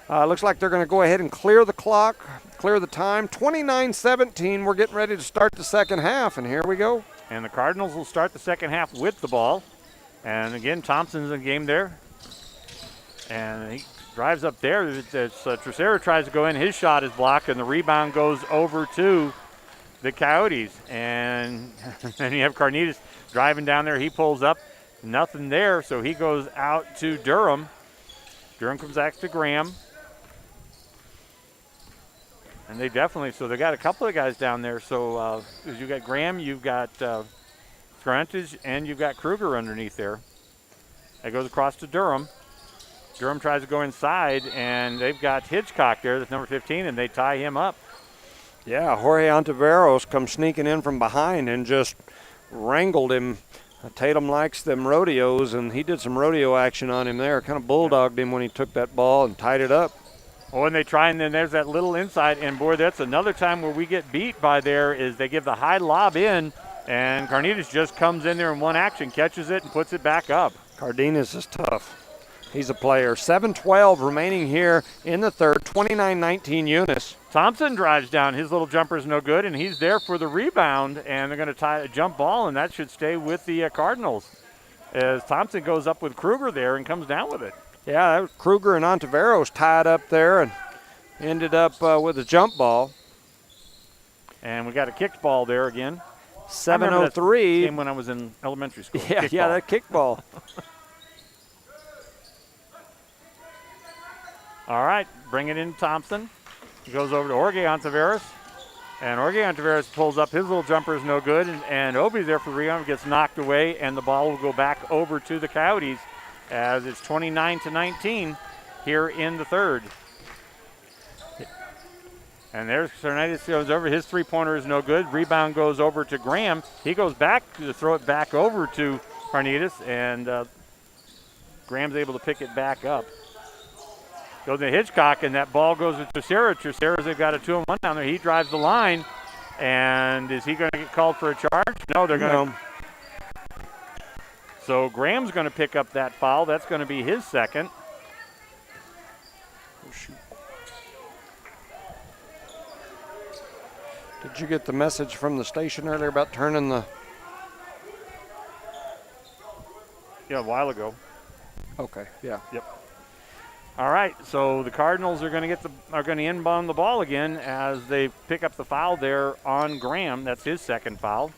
Looks like they're going to go ahead and clear the clock, clear the time. 29-17, we're getting ready to start the second half, and here we go. And the Cardinals will start the second half with the ball. And again, Thompson's in the game there. And he drives up there. Tricera tries to go in. His shot is blocked, and the rebound goes over to the Coyotes. And then you have Carnitas driving down there. He pulls up. Nothing there, so he goes out to Durham. Durham comes back to Graham. And they got a couple of guys down there. So you've got Graham, you've got Scrantage, and you've got Kruger underneath there. That goes across to Durham. Durham tries to go inside, and they've got Hitchcock there, that's number 15, and they tie him up. Yeah, Jorge Ontiveros comes sneaking in from behind and just wrangled him. Tatum likes them rodeos, and he did some rodeo action on him there. Kind of bulldogged him when he took that ball and tied it up. Oh, and they try, and then there's that little inside. And, boy, that's another time where we get beat by there is they give the high lob in, and Carnitas just comes in there in one action, catches it, and puts it back up. Cardenas is tough. He's a player. 7:12 remaining here in the third. 29-19 Eunice. Thompson drives down. His little jumper's no good, and he's there for the rebound, and they're going to tie a jump ball, and that should stay with the Cardinals as Thompson goes up with Kruger there and comes down with it. Yeah, that was Kruger and Ontiveros tied up there and ended up with a jump ball. And we got a kicked ball there again. 7:03. Game when I was in elementary school. Yeah, that kick ball. All right, bring it in Thompson. He goes over to Jorge Ontiveros. And Jorge Ontiveros pulls up. His little jumper is no good. And Obi's there for the rebound, gets knocked away, and the ball will go back over to the Coyotes as it's 29-19 here in the third. And there's Cernitis goes over. His three-pointer is no good. Rebound goes over to Graham. He goes back to throw it back over to Carnitas, and Graham's able to pick it back up. Goes to Hitchcock, and that ball goes to Teixeira. Teixeira's got a 2-on-1 down there. He drives the line, and is he going to get called for a charge? No, they're going to. So Graham's going to pick up that foul. That's going to be his second. Oh, shoot. Did you get the message from the station earlier about turning the? Yeah, a while ago. Okay. Yeah. Yep. All right, so the Cardinals are going to inbound the ball again as they pick up the foul there on Graham. That's his second foul.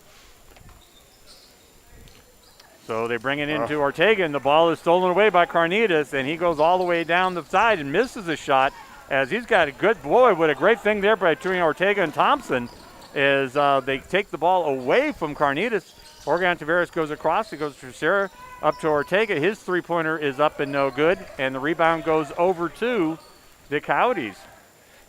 So they bring it into Ortega, and the ball is stolen away by Carnitas, and he goes all the way down the side and misses a shot as he's got a good, boy, what a great thing there by between Ortega and Thompson is they take the ball away from Carnitas. Jorge Ontiveros goes across. It goes to Teixeira. Up to Ortega. His three-pointer is up and no good, and the rebound goes over to the Coyotes.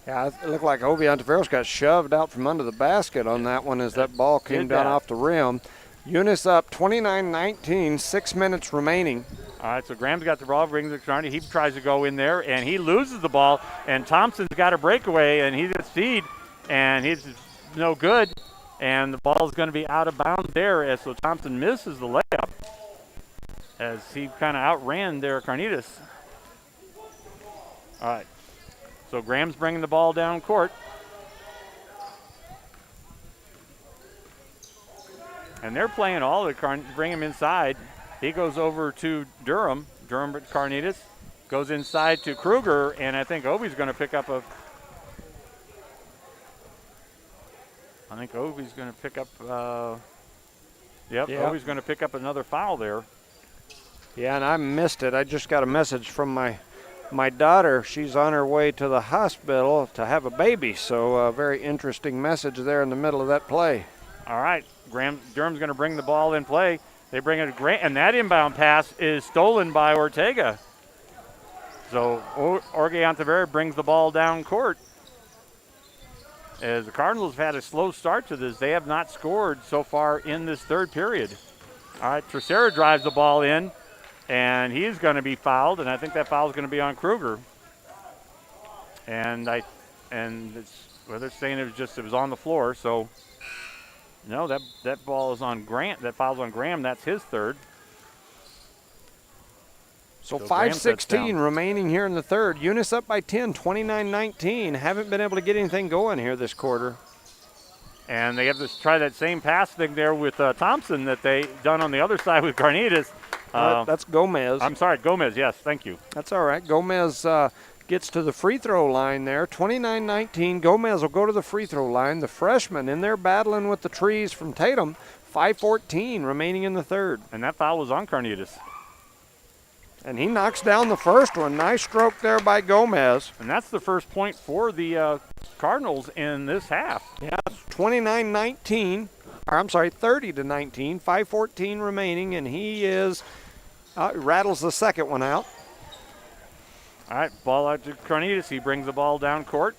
Yeah, it looked like Obi Ontiveros got shoved out from under the basket on that one as that ball came down off the rim. Eunice up 29-19, 6 minutes remaining. All right, so Graham's got the ball, brings it to He tries to go in there, and he loses the ball, and Thompson's got a breakaway, and he gets feed, and he's no good, and the ball's going to be out of bounds there, as so Thompson misses the layup as he kind of outran there Carnitas. All right, so Graham's bringing the ball down court. And they're playing all the bring him inside. He goes over to Durham. Durham Carnitas goes inside to Kruger, and I think Obi's going to pick up a. I think Obi's going to pick up. Obi's going to pick up another foul there. Yeah, and I missed it. I just got a message from my daughter. She's on her way to the hospital to have a baby, so a very interesting message there in the middle of that play. All right, Durham's going to bring the ball in play. They bring it to Grant, and that inbound pass is stolen by Ortega. So Jorge Ontiveros brings the ball down court. As the Cardinals have had a slow start to this, they have not scored so far in this third period. All right, Teixeira drives the ball in, and he's going to be fouled, and I think that foul is going to be on Kruger. And they're saying it was on the floor, so no, that ball is on Grant. That foul's on Graham. That's his third. So 5:16 remaining here in the third. Eunice up by 10, 29-19. Haven't been able to get anything going here this quarter. And they have to try that same pass thing there with Thompson that they done on the other side with Carnitas. That's Gomez. I'm sorry, Gomez, yes, thank you. That's all right. Gomez gets to the free throw line there. 29-19. Gomez will go to the free throw line. The freshman in there battling with the trees from Tatum. 5:14 remaining in the third. And that foul was on Carnitas. And he knocks down the first one. Nice stroke there by Gomez. And that's the first point for the Cardinals in this half. Yeah, 29-19. Or I'm sorry, 30-19. 5:14 remaining, and he rattles the second one out. All right, ball out to Carnitas. He brings the ball down court.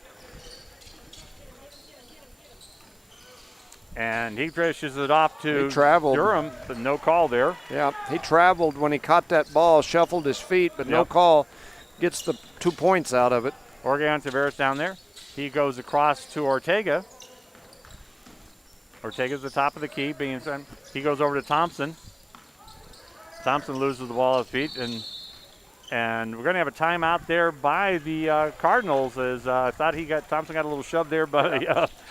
And he pushes it off to Durham, but no call there. Yeah, he traveled when he caught that ball, shuffled his feet, but no call. Gets the 2 points out of it. Jorge Ontiveros down there. He goes across to Ortega. Ortega's the top of the key. He goes over to Thompson. Thompson loses the ball at his feet, and we're going to have a timeout there by the Cardinals. As I thought Thompson got a little shove there, but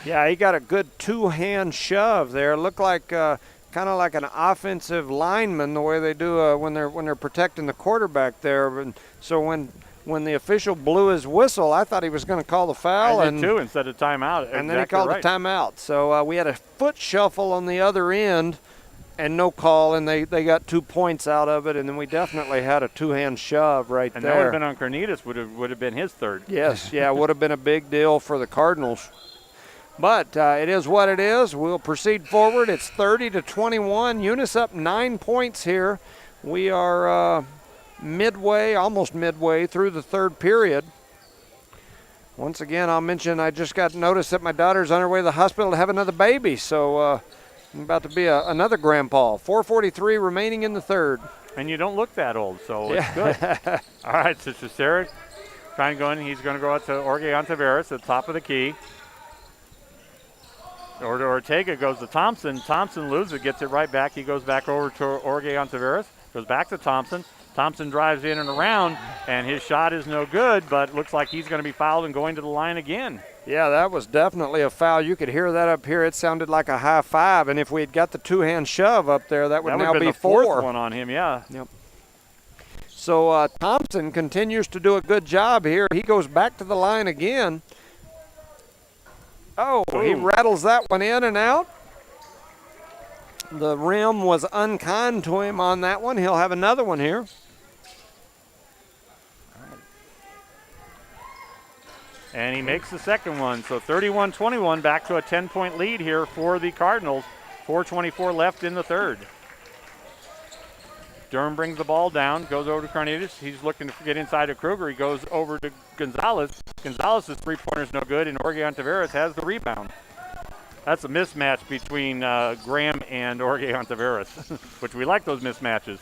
yeah, he got a good two-hand shove there. It looked like kind of like an offensive lineman the way they do when they're protecting the quarterback there. And so when the official blew his whistle, I thought he was going to call the foul. I did too, instead of timeout. And then he called the timeout. So we had a foot shuffle on the other end. And no call, and they got 2 points out of it, and then we definitely had a two-hand shove right there. And that would have been on Carnitas, would have been his third. Yes, yeah, would have been a big deal for the Cardinals. But it is what it is. We'll proceed forward. It's 30-21. Eunice up 9 points here. We are almost midway through the third period. Once again, I'll mention I just got notice that my daughter's on her way to the hospital to have another baby. So I'm about to be another grandpa. 4:43 remaining in the third. And you don't look that old, so it's good. All right, Sister Sarah trying to go in. He's going to go out to Orgeon Taveras at the top of the key. Ortega goes to Thompson. Thompson loses it, gets it right back. He goes back over to Orgeon Taveras, goes back to Thompson. Thompson drives in and around, and his shot is no good, but looks like he's going to be fouled and going to the line again. Yeah, that was definitely a foul. You could hear that up here. It sounded like a high five, and if we had got the two-hand shove up there, that would now be the four. Fourth one on him, yeah. Yep. So Thompson continues to do a good job here. He goes back to the line again. Oh, he rattles that one in and out. The rim was unkind to him on that one. He'll have another one here. And he makes the second one. So 31-21, back to a 10-point lead here for the Cardinals. 4:24 left in the third. Durham brings the ball down, goes over to Carnitas. He's looking to get inside of Kruger. He goes over to Gonzalez. Gonzalez's three-pointer's no good, and Orgeon Taveras has the rebound. That's a mismatch between Graham and Orgeon Taveras, which we like those mismatches.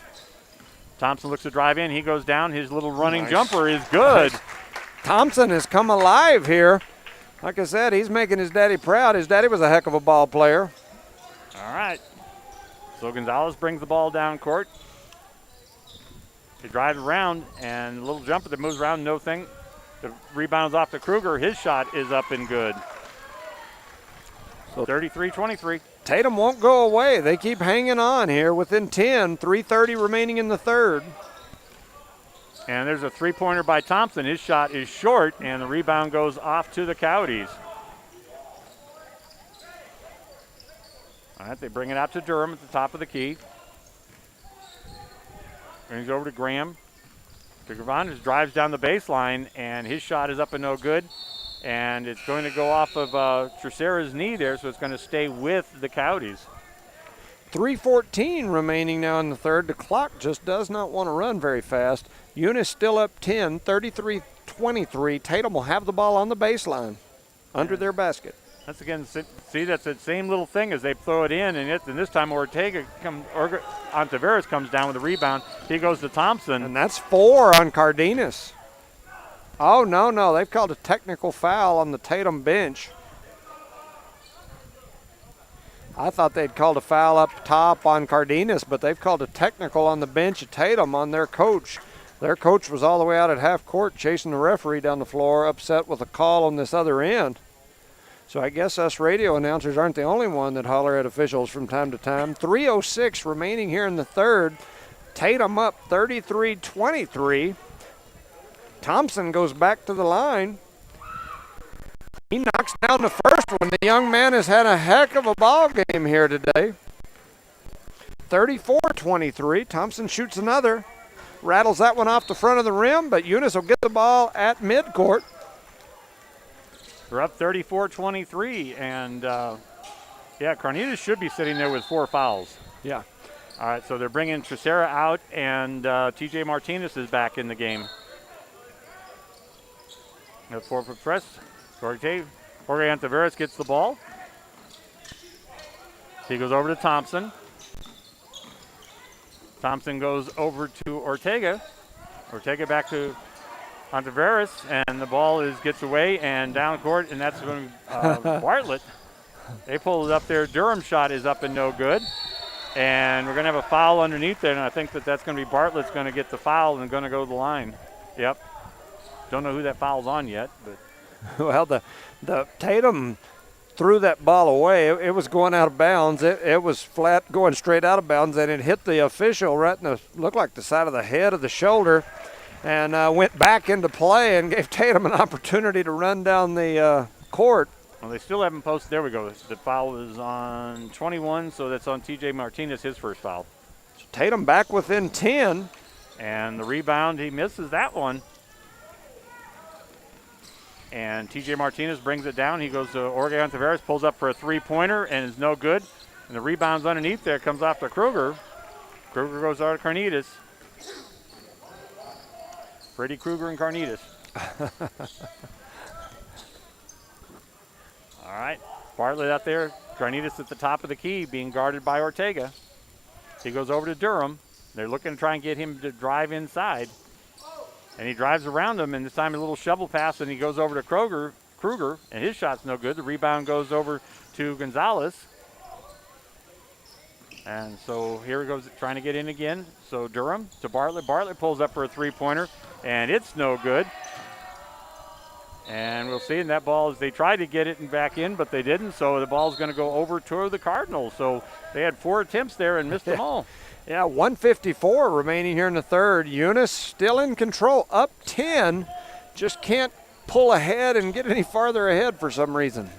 Thompson looks to drive in. He goes down. His little running jumper is good. Nice. Thompson has come alive here. Like I said, he's making his daddy proud. His daddy was a heck of a ball player. All right. So Gonzalez brings the ball down court. He drives around, and a little jumper that moves around, no thing. The rebound's off to Kruger. His shot is up and good. So 33-23. Tatum won't go away. They keep hanging on here within 10. 3:30 remaining in the third. And there's a three-pointer by Thompson. His shot is short, and the rebound goes off to the Coyotes. All right, they bring it out to Durham at the top of the key. Brings over to Graham. Graham just drives down the baseline, and his shot is up and no good. And it's going to go off of Tercera's knee there, so it's going to stay with the Coyotes. 3:14 remaining now in the third. The clock just does not want to run very fast. Eunice still up 10, 33-23. Tatum will have the ball on the baseline under their basket. That's again, see, that's the same little thing as they throw it in, and this time Taveras comes down with a rebound. He goes to Thompson. And that's 4 on Cardenas. Oh, no, they've called a technical foul on the Tatum bench. I thought they'd called a foul up top on Cardenas, but they've called a technical on the bench of Tatum on their coach. Their coach was all the way out at half court chasing the referee down the floor, upset with a call on this other end. So I guess us radio announcers aren't the only one that holler at officials from time to time. 3:06 remaining here in the third. Tatum up 33-23. Thompson goes back to the line. He knocks down the first one. The young man has had a heck of a ball game here today. 34-23. Thompson shoots another. Rattles that one off the front of the rim, but Eunice will get the ball at midcourt. We're up 34-23, and Carnitas should be sitting there with 4 fouls. Yeah. All right, so they're bringing Tercera out, and TJ Martinez is back in the game. That's 4 for press. Orgeon Taveras gets the ball. He goes over to Thompson. Thompson goes over to Ortega. Ortega back to Taveras, and the ball gets away and down court, and that's going to Bartlett. They pull it up there. Durham's shot is up and no good. And we're going to have a foul underneath there, and I think that's going to be Bartlett's going to get the foul and going to go to the line. Yep. Don't know who that foul's on yet, but. Well, the Tatum threw that ball away. It was going out of bounds. It was flat going straight out of bounds, and it hit the official right in looked like the side of the head of the shoulder, and went back into play and gave Tatum an opportunity to run down the court. Well, they still haven't posted. There we go. The foul is on 21, so that's on TJ Martinez, his first foul. So Tatum back within 10. And the rebound, he misses that one. And TJ Martinez brings it down. He goes to Oregon Tavares, pulls up for a three-pointer, and is no good. And the rebound's underneath there, comes off to Kruger. Kruger goes out to Carnitas. Freddie Kruger and Carnitas. All right, Bartlett out there. Carnitas at the top of the key, being guarded by Ortega. He goes over to Durham. They're looking to try and get him to drive inside. And he drives around him, and this time a little shovel pass, and he goes over to Kruger, and his shot's no good. The rebound goes over to Gonzalez. And so here he goes trying to get in again. So Durham to Bartlett. Bartlett pulls up for a three-pointer, and it's no good. And we'll see, and that ball, they tried to get it back in, but they didn't, so the ball's going to go over to the Cardinals. So they had 4 attempts there and missed them all. Yeah, 1:54 remaining here in the third. Eunice still in control, up 10. Just can't pull ahead and get any farther ahead for some reason.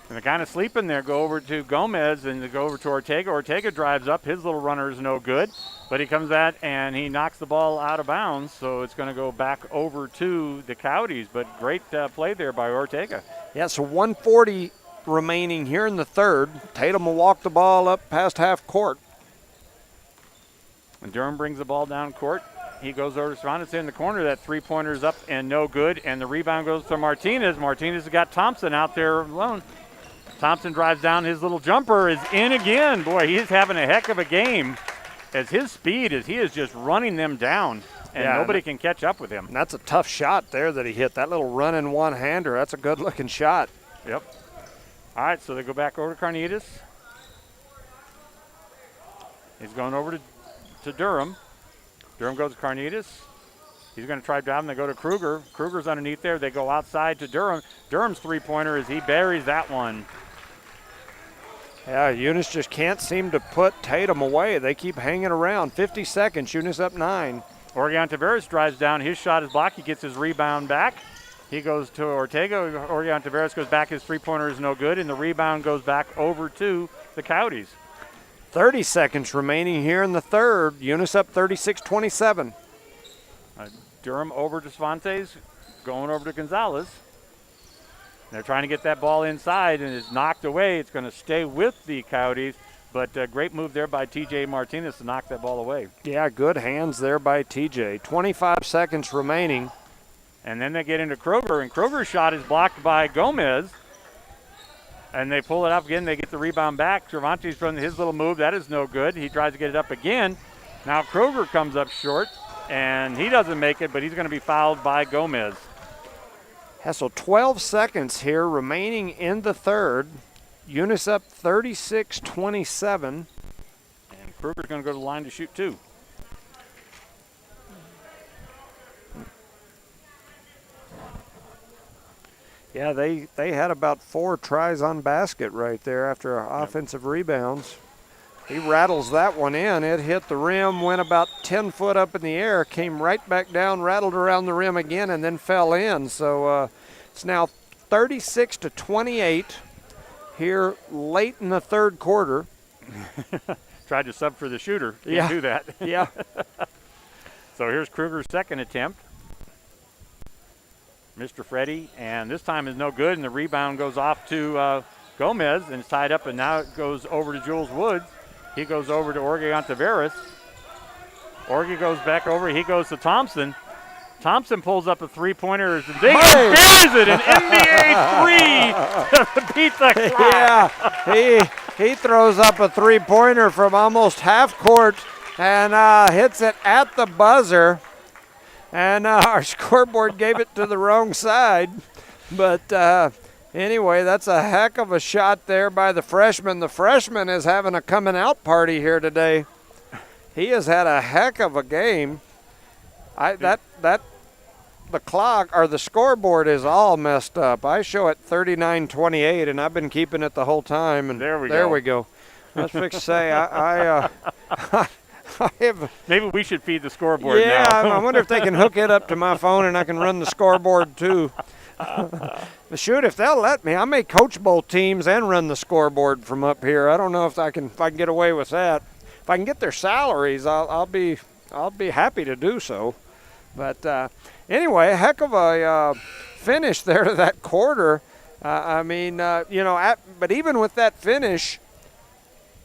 And they're kind of sleeping there. Go over to Gomez and they go over to Ortega. Ortega drives up. His little runner is no good. But he comes out and he knocks the ball out of bounds. So it's going to go back over to the Coyotes. But great play there by Ortega. Yeah, so 1:40 remaining here in the third. Tatum will walk the ball up past half court. And Durham brings the ball down court. He goes over to Cervantes in the corner. That three-pointer's up and no good. And the rebound goes to Martinez. Martinez has got Thompson out there alone. Thompson drives down. His little jumper is in again. Boy, he's having a heck of a game as his speed is he is just running them down. And nobody can catch up with him. And that's a tough shot there that he hit. That little running one-hander, that's a good-looking shot. Yep. All right, so they go back over to Carnitas. He's going over to Durham. Durham goes to Carnitas. He's going to try driving. They go to Kruger. Kruger's underneath there. They go outside to Durham. Durham's three-pointer as he buries that one. Yeah, Eunice just can't seem to put Tatum away. They keep hanging around. 50 seconds. Eunice up 9. Oregon Tavares drives down. His shot is blocked. He gets his rebound back. He goes to Ortega. Oregon Tavares goes back. His three-pointer is no good, and the rebound goes back over to the Coyotes. 30 seconds remaining here in the third. Eunice up 36-27. Durham over to Cervantes, going over to Gonzalez. They're trying to get that ball inside, and it's knocked away. It's going to stay with the Coyotes, but a great move there by TJ Martinez to knock that ball away. Yeah, good hands there by TJ. 25 seconds remaining. And then they get into Kruger, and Kruger's shot is blocked by Gomez. And they pull it up again. They get the rebound back. Cervantes from his little move. That is no good. He tries to get it up again. Now Kruger comes up short, and he doesn't make it, but he's going to be fouled by Gomez. Yeah, so 12 seconds here remaining in the third. Eunice up 36-27. And Kruger's going to go to the line to shoot 2. Yeah, they had about 4 tries on basket right there after offensive rebounds. He rattles that one in. It hit the rim, went about 10 foot up in the air, came right back down, rattled around the rim again, and then fell in. So it's now 36-28 here late in the third quarter. Tried to sub for the shooter. Can't do that. Yeah. So here's Kruger's second attempt. Mr. Freddie, and this time is no good, and the rebound goes off to Gomez, and it's tied up, and now it goes over to Jules Woods. He goes over to Oregon Tavares. Orge goes back over. He goes to Thompson. Thompson pulls up a three-pointer. And buries it, an NBA three to beat the clock. Yeah, he throws up a three-pointer from almost half court and hits it at the buzzer. And our scoreboard gave it to the wrong side. But anyway, that's a heck of a shot there by the freshman. The freshman is having a coming out party here today. He has had a heck of a game. The clock or the scoreboard is all messed up. I show it 39-28, and I've been keeping it the whole time. And there we go. I was fixed to say I maybe we should feed the scoreboard now. Yeah, I wonder if they can hook it up to my phone and I can run the scoreboard too. But shoot, if they'll let me, I may coach both teams and run the scoreboard from up here. I don't know if I can get away with that. If I can get their salaries, I'll be happy to do so. But anyway, a heck of a finish there to that quarter. But even with that finish,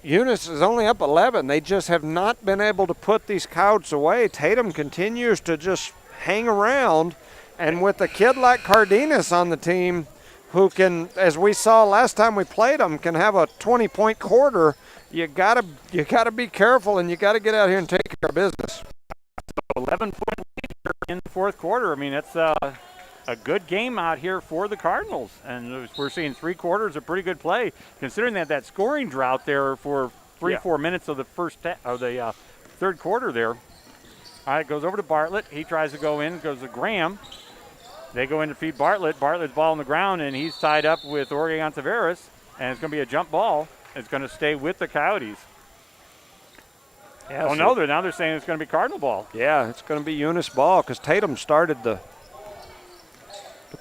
Eunice is only up 11. They just have not been able to put these Coyotes away. Tatum continues to just hang around, and with a kid like Cardenas on the team, who can, as we saw last time we played them, can have a 20-point quarter. You gotta be careful, and you gotta get out here and take care of business. 11-point lead in the fourth quarter. I mean, it's a good game out here for the Cardinals, and we're seeing 3 quarters of pretty good play, considering that scoring drought there for 4 minutes of the third quarter there. All right, goes over to Bartlett. He tries to go in, goes to Graham. They go in to feed Bartlett. Bartlett's ball on the ground, and he's tied up with Oregon Taveras, and it's going to be a jump ball. It's going to stay with the Coyotes. Yeah, now they're saying it's going to be Cardinal ball. Yeah, it's going to be Eunice ball because Tatum started the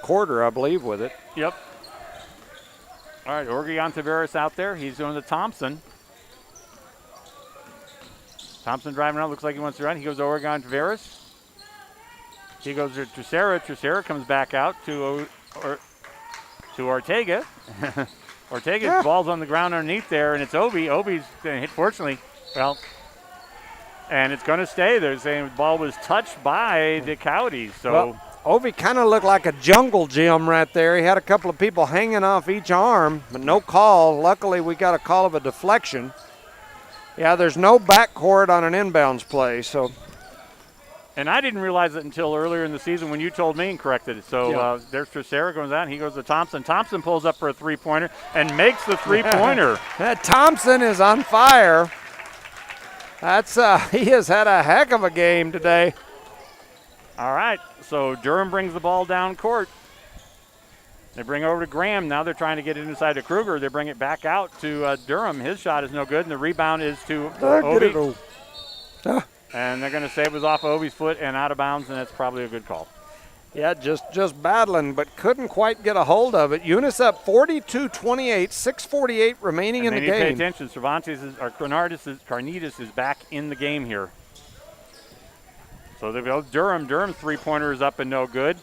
quarter, I believe, with it. Yep. All right, Oregon Taveras out there. He's doing the Thompson. Thompson driving around. Looks like he wants to run. He goes to Oregon Taveras. He goes to Tresera. Tresera comes back out to Ortega. Ortega's ball's on the ground underneath there, and it's Obi. Obi's going to hit, fortunately. Well, and it's going to stay. They're saying the ball was touched by the Coyotes. So. Well, Obi kind of looked like a jungle gym right there. He had a couple of people hanging off each arm, but no call. Luckily, we got a call of a deflection. Yeah, there's no backcourt on an inbounds play. So, and I didn't realize it until earlier in the season when you told me and corrected it. So there's Tresera goes out, and he goes to Thompson. Thompson pulls up for a three-pointer and makes the three-pointer. Thompson is on fire. He has had a heck of a game today. All right, so Durham brings the ball down court. They bring it over to Graham. Now they're trying to get it inside to Kruger. They bring it back out to Durham. His shot is no good, and the rebound is to Obi. And they're going to say it was off Obi's foot and out of bounds, and that's probably a good call. Yeah, just battling, but couldn't quite get a hold of it. Eunice up 42-28, 6:48 remaining in the game. Pay attention. Carnitas is back in the game here. So they go Durham. Durham's three-pointer is up and no good.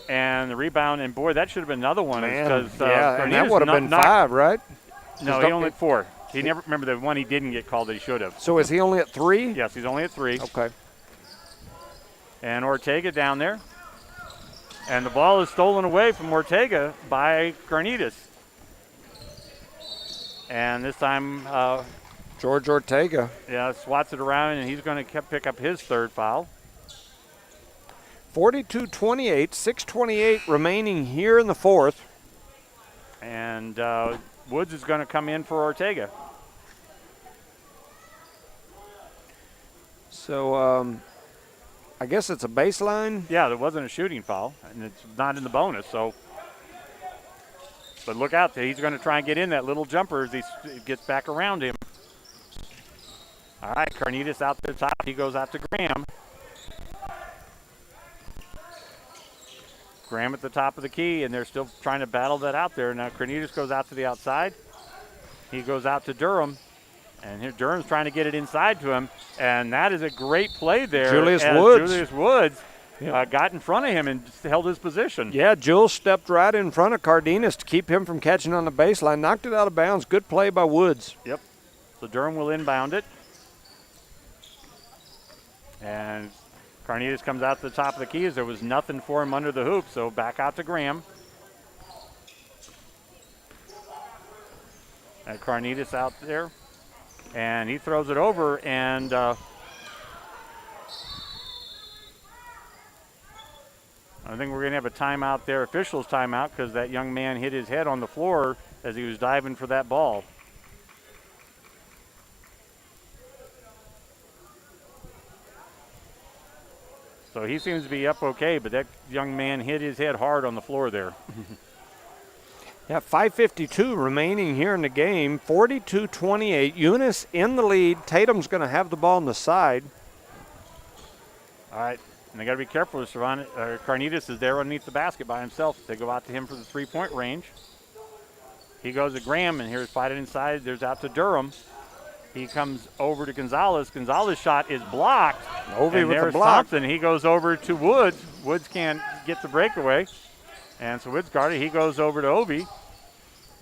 And the rebound, and boy, that should have been another one. And that would have been 5, right? No, he only had 4. He never, remember the one he didn't get called that he should have. So is he only at 3? Yes, he's only at 3. Okay. And Ortega down there. And the ball is stolen away from Ortega by Carnitas. And this time, George Ortega. Yeah, swats it around, and he's going to pick up his third foul. 42-28, 6:28 remaining here in the fourth. And Woods is going to come in for Ortega. So I guess it's a baseline. Yeah, there wasn't a shooting foul, and it's not in the bonus. So, but look out, he's going to try and get in that little jumper as he gets back around him. All right, Carnitas out to the top. He goes out to Graham. Graham at the top of the key, and they're still trying to battle that out there. Now Carnitas goes out to the outside. He goes out to Durham, and here Durham's trying to get it inside to him, and that is a great play there. Julius Woods got in front of him and held his position. Yeah, Jules stepped right in front of Cardenas to keep him from catching on the baseline. Knocked it out of bounds. Good play by Woods. Yep. So Durham will inbound it. And Carnitas comes out to the top of the key as there was nothing for him under the hoop, so back out to Graham. And Carnitas out there, and he throws it over, and I think we're going to have a timeout there, officials timeout, because that young man hit his head on the floor as he was diving for that ball. So he seems to be up okay, but that young man hit his head hard on the floor there. Yeah, 5:52 remaining here in the game. 42-28. Eunice in the lead. Tatum's going to have the ball on the side. All right, and they got to be careful. Carnitas is there underneath the basket by himself. They go out to him for the three-point range. He goes to Graham, and here's fighting inside. There's out to Durham. He comes over to Gonzalez. Gonzalez's shot is blocked. Ovi and with there's the block. Thompson. He goes over to Woods. Woods can't get the breakaway. And so Woods guarded. He goes over to Obi.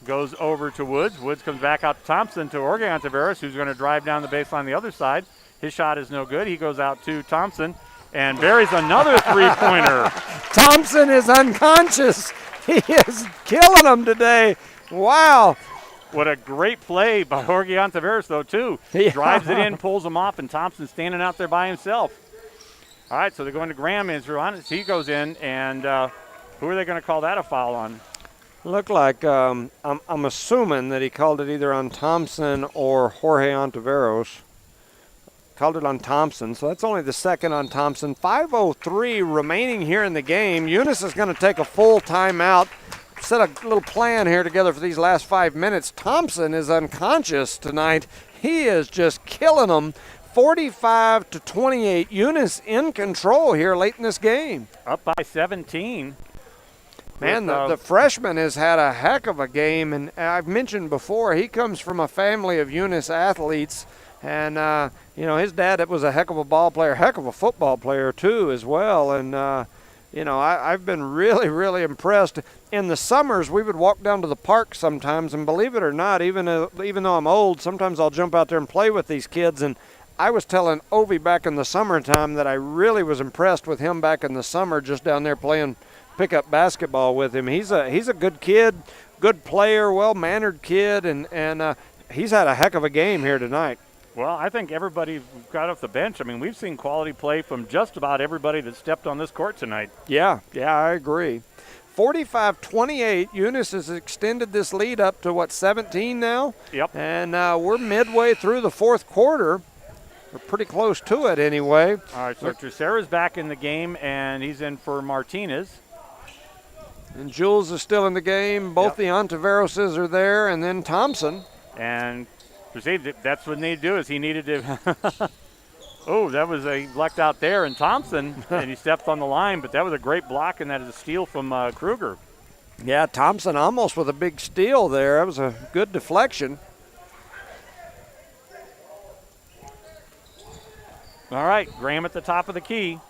Goes over to Woods. Woods comes back out to Thompson to Orgeon-Taveras, who's going to drive down the baseline the other side. His shot is no good. He goes out to Thompson and buries another three-pointer. Thompson is unconscious. He is killing them today. Wow. What a great play by Orgeon-Taveras, though, too. Yeah. Drives it in, pulls him off, and Thompson's standing out there by himself. All right, so they're going to Graham. He goes in, and who are they going to call that a foul on? Looked like, I'm assuming that he called it either on Thompson or Jorge Ontiveros. Called it on Thompson, so that's only the second on Thompson. 5:03 remaining here in the game. Eunice is going to take a full timeout, set a little plan here together for these last 5 minutes. Thompson is unconscious tonight. He is just killing them. 45-28. Eunice in control here late in this game. Up by 17. Man, the freshman has had a heck of a game, and I've mentioned before, he comes from a family of Eunice athletes, and, his dad was a heck of a ball player, heck of a football player, too, as well, and, I've been really, really impressed. In the summers, we would walk down to the park sometimes, and believe it or not, even though I'm old, sometimes I'll jump out there and play with these kids, and I was telling Ovi back in the summertime that I really was impressed with him back in the summer, just down there playing pickup basketball with him. He's a good kid, good player, well-mannered kid, and he's had a heck of a game here tonight. Well, I think everybody got off the bench. I mean, we've seen quality play from just about everybody that stepped on this court tonight. Yeah, I agree. 45-28, Eunice has extended this lead up to, 17 now? Yep. And we're midway through the fourth quarter. We're pretty close to it anyway. All right, so Tercera's back in the game, and he's in for Martinez. And Jules is still in the game. Both the Ontiveroses are there, and then Thompson. And that's what he needed to do, is he needed to oh, that was a lucked out there. And Thompson, and he stepped on the line, but that was a great block, and that is a steal from Kruger. Yeah, Thompson almost with a big steal there. That was a good deflection. All right, Graham at the top of the key.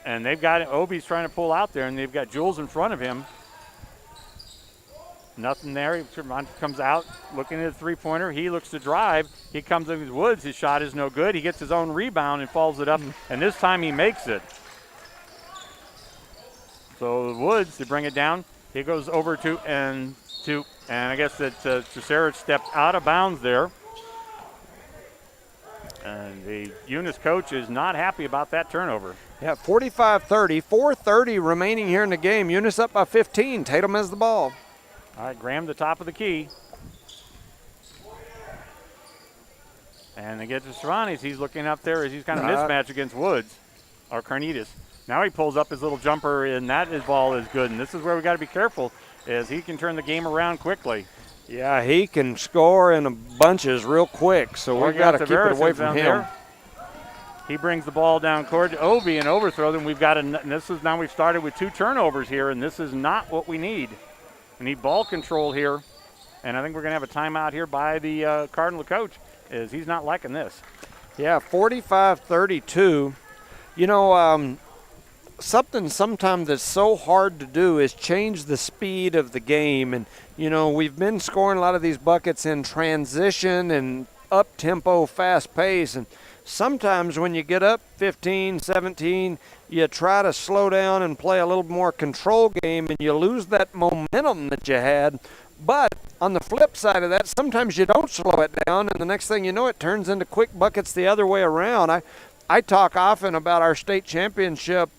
And they've got Obi's trying to pull out there, and they've got Jules in front of him. Nothing there. He comes out looking at a three-pointer. He looks to drive. He comes in with Woods. His shot is no good. He gets his own rebound and follows it up, and this time he makes it. So Woods, to bring it down, he goes over and I guess that Tercera stepped out of bounds there. And the Eunice coach is not happy about that turnover. Yeah, 45-30, 4:30 remaining here in the game. Eunice up by 15. Tatum has the ball. All right, Graham, the top of the key. And they get to Serranis. He's looking up there as he's kind of mismatched against Woods, or Carnitas. Now he pulls up his little jumper, and his ball is good. And this is where we got to be careful, as he can turn the game around quickly. Yeah, he can score in bunches real quick, so we've got to keep it away from him. There. He brings the ball down court to Obi and overthrows him. We've started with 2 turnovers here, and this is not what we need. We need ball control here, and I think we're going to have a timeout here by the Cardinal coach, as he's not liking this. Yeah, 45-32. Something sometimes that's so hard to do is change the speed of the game. And, we've been scoring a lot of these buckets in transition and up-tempo, fast pace. And sometimes when you get up 15, 17, you try to slow down and play a little more control game, and you lose that momentum that you had. But on the flip side of that, sometimes you don't slow it down, and the next thing you know, it turns into quick buckets the other way around. I talk often about our state championship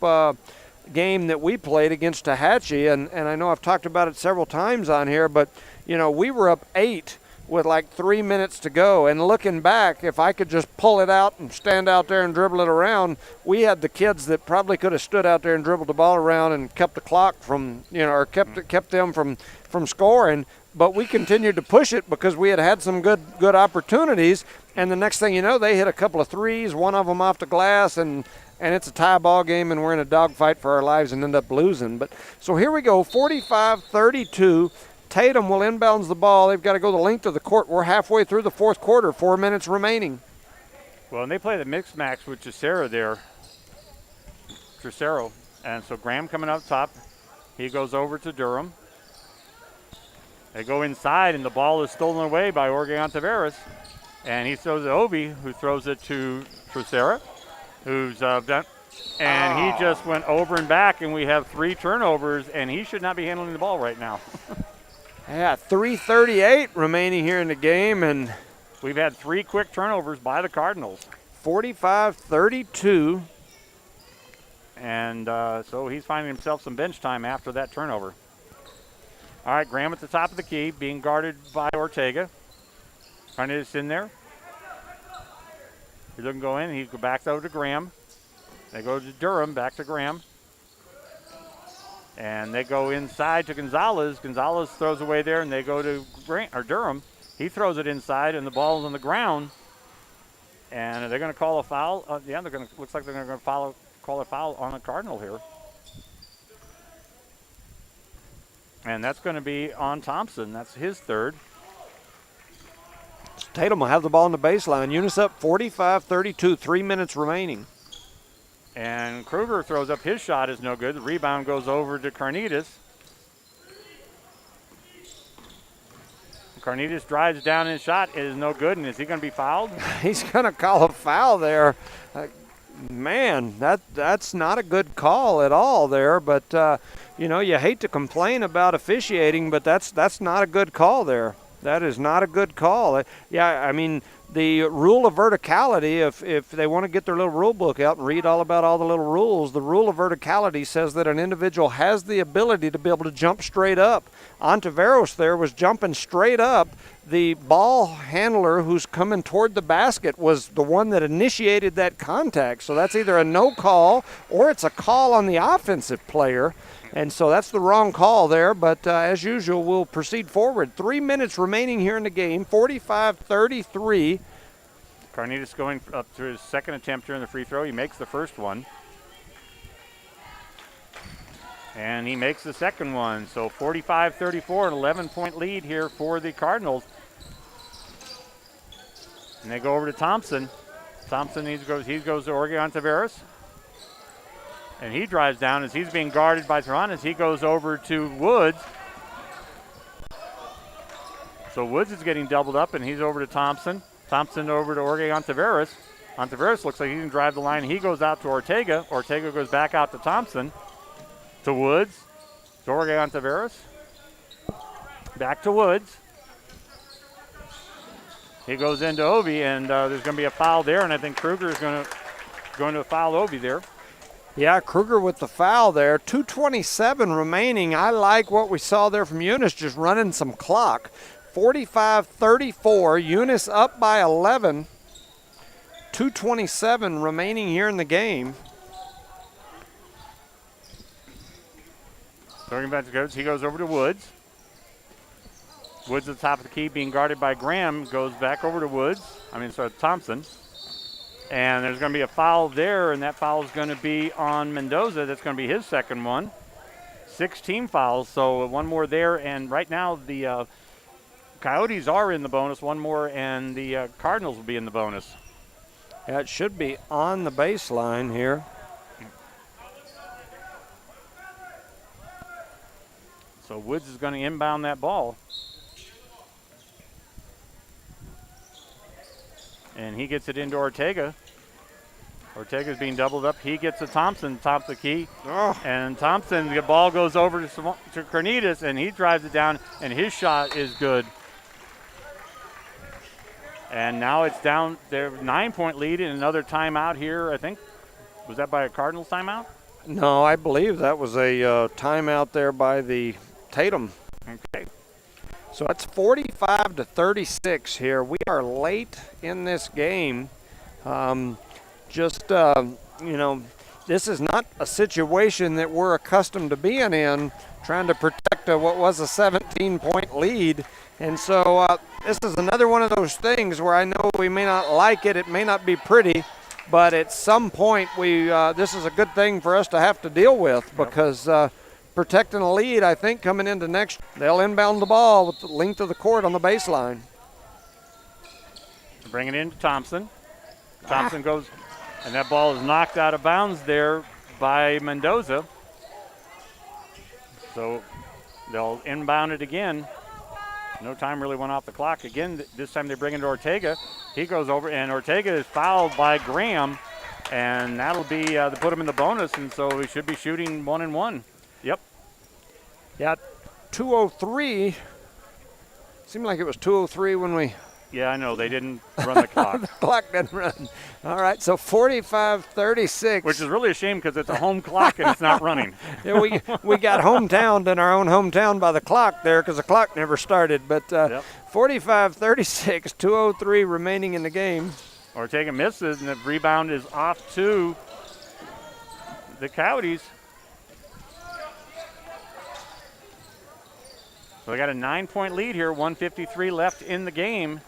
game that we played against Tehatchee, and I know I've talked about it several times on here, but, we were up 8 with 3 minutes to go. And looking back, if I could just pull it out and stand out there and dribble it around, we had the kids that probably could have stood out there and dribbled the ball around and kept the clock from, or kept them from scoring. But we continued to push it because we had some good opportunities. And the next thing you know, they hit a couple of threes, one of them off the glass, and it's a tie ball game, and we're in a dogfight for our lives and end up losing. But so here we go, 45-32. Tatum will inbounds the ball. They've got to go the length of the court. We're halfway through the fourth quarter, 4 minutes remaining. Well, and they play the mixed match with Tercero there. And so Graham coming up top. He goes over to Durham. They go inside, and the ball is stolen away by Oregon Taveras. And he throws it to Obi, who throws it to Trucera, who's done. And he just went over and back, and we have 3 turnovers, and he should not be handling the ball right now. Yeah, 3:38 remaining here in the game, and we've had 3 quick turnovers by the Cardinals. 45-32. And so he's finding himself some bench time after that turnover. All right, Graham at the top of the key, being guarded by Ortega. Carnitas in there. He doesn't go in. He goes back over to Graham. They go to Durham, back to Graham. And they go inside to Gonzalez. Gonzalez throws away there, and they go to Durham. He throws it inside, and the ball's on the ground. And they're going to call a foul. Yeah, looks like they're going to call a foul on a Cardinal here. And that's going to be on Thompson. That's his 3rd. Tatum will have the ball on the baseline. Eunice up 45-32, 3 minutes remaining. And Kruger throws up his shot, is no good. The rebound goes over to Carnitas. Carnitas drives down his shot, it is no good, and is he going to be fouled? He's going to call a foul there. Man, that's not a good call at all there, but you know, you hate to complain about officiating, but that's not a good call there. That is not a good call. Yeah, I mean, the rule of verticality, if they want to get their little rule book out and read all about all the little rules, the rule of verticality says that an individual has the ability to be able to jump straight up. Ontiveros there was jumping straight up. The ball handler who's coming toward the basket was the one that initiated that contact. So that's either a no call or it's a call on the offensive player. And so that's the wrong call there, but as usual, we'll proceed forward. 3 minutes remaining here in the game, 45-33. Carnitas going up to his 2nd attempt here in the free throw. He makes the first one. And he makes the second one. So 45-34, an 11-point lead here for the Cardinals. And they go over to Thompson. Thompson he goes to Oregon Taveras. And he drives down as he's being guarded by Taranas. He goes over to Woods. So Woods is getting doubled up, and he's over to Thompson. Thompson over to Oregon Taveras. Taveras looks like he can drive the line. He goes out to Ortega. Ortega goes back out to Thompson. To Woods. To Oregon Taveras. Back to Woods. He goes into Obi, and there's going to be a foul there, and I think Kruger is going to foul Obi there. Yeah, Kruger with the foul there. 2:27 remaining. I like what we saw there from Eunice, just running some clock. 45-34. Eunice up by 11. 2:27 remaining here in the game. Talking about the coach, he goes over to Woods. Woods at the top of the key, being guarded by Graham, goes back over to Thompson. And there's going to be a foul there, and that foul is going to be on Mendoza. That's going to be his second one. 16 fouls, so one more there. And right now the Coyotes are in the bonus. One more, and the Cardinals will be in the bonus. Yeah, it should be on the baseline here. So Woods is going to inbound that ball. And he gets it into Ortega. Ortega's being doubled up. He gets to Thompson, top of the key. Oh. And Thompson, the ball goes over to Carnitas, and he drives it down, and his shot is good. And now it's down there, 9-point lead, and another timeout here, I think. Was that by a Cardinals timeout? No, I believe that was a timeout there by the Tatum. Okay. So it's 45-36 here. We are late in this game. This is not a situation that we're accustomed to being in, trying to protect what was a 17-point lead. And so this is another one of those things where I know we may not like it. It may not be pretty, but at some point this is a good thing for us to have to deal with because protecting a lead, I think, coming into next, they'll inbound the ball with the length of the court on the baseline. Bring it in to Thompson. Thompson goes, and that ball is knocked out of bounds there by Mendoza. So they'll inbound it again. No time really went off the clock. Again, this time they bring it to Ortega. He goes over, and Ortega is fouled by Graham, and that'll be to put him in the bonus, and so he should be shooting 1-1. Yep. Yeah, 2:03. Seemed like it was 2:03 when we. Yeah, I know. They didn't run the clock. The clock didn't run. All right, so 45-36. Which is really a shame because it's a home clock and it's not running. Yeah, we got hometowned in our own hometown by the clock there because the clock never started. But 45-36, 2:03 remaining in the game. Ortega misses, and the rebound is off to the Coyotes. So they got a 9-point lead here, 1:53 left in the game.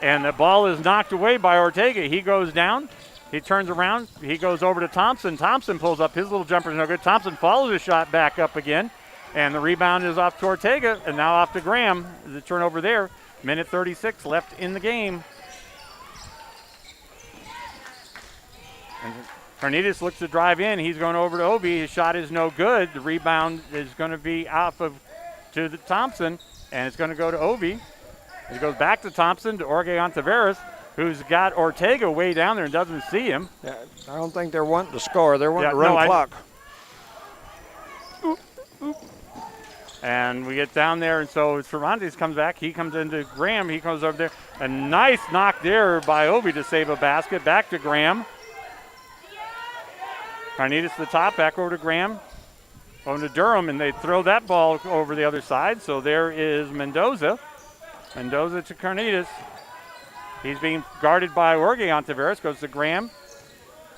And the ball is knocked away by Ortega. He goes down. He turns around. He goes over to Thompson. Thompson pulls up. His little jumper is no good. Thompson follows his shot back up again. And the rebound is off to Ortega, and now off to Graham. The turnover there. Minute 36 left in the game. And Carnitas looks to drive in. He's going over to Obi. His shot is no good. The rebound is going to be off of to the Thompson, and it's going to go to Obi. It goes back to Thompson, to Orgeon Tavares, who's got Ortega way down there and doesn't see him. Yeah, I don't think they're wanting to score. They're wanting to run the clock. And we get down there, and so Cervantes comes back. He comes into Graham. He comes over there. A nice knock there by Obi to save a basket. Back to Graham. Carnitas to the top, back over to Graham. Over to Durham, and they throw that ball over the other side. So there is Mendoza. Mendoza to Carnitas. He's being guarded by Orgeon Tavares. Goes to Graham.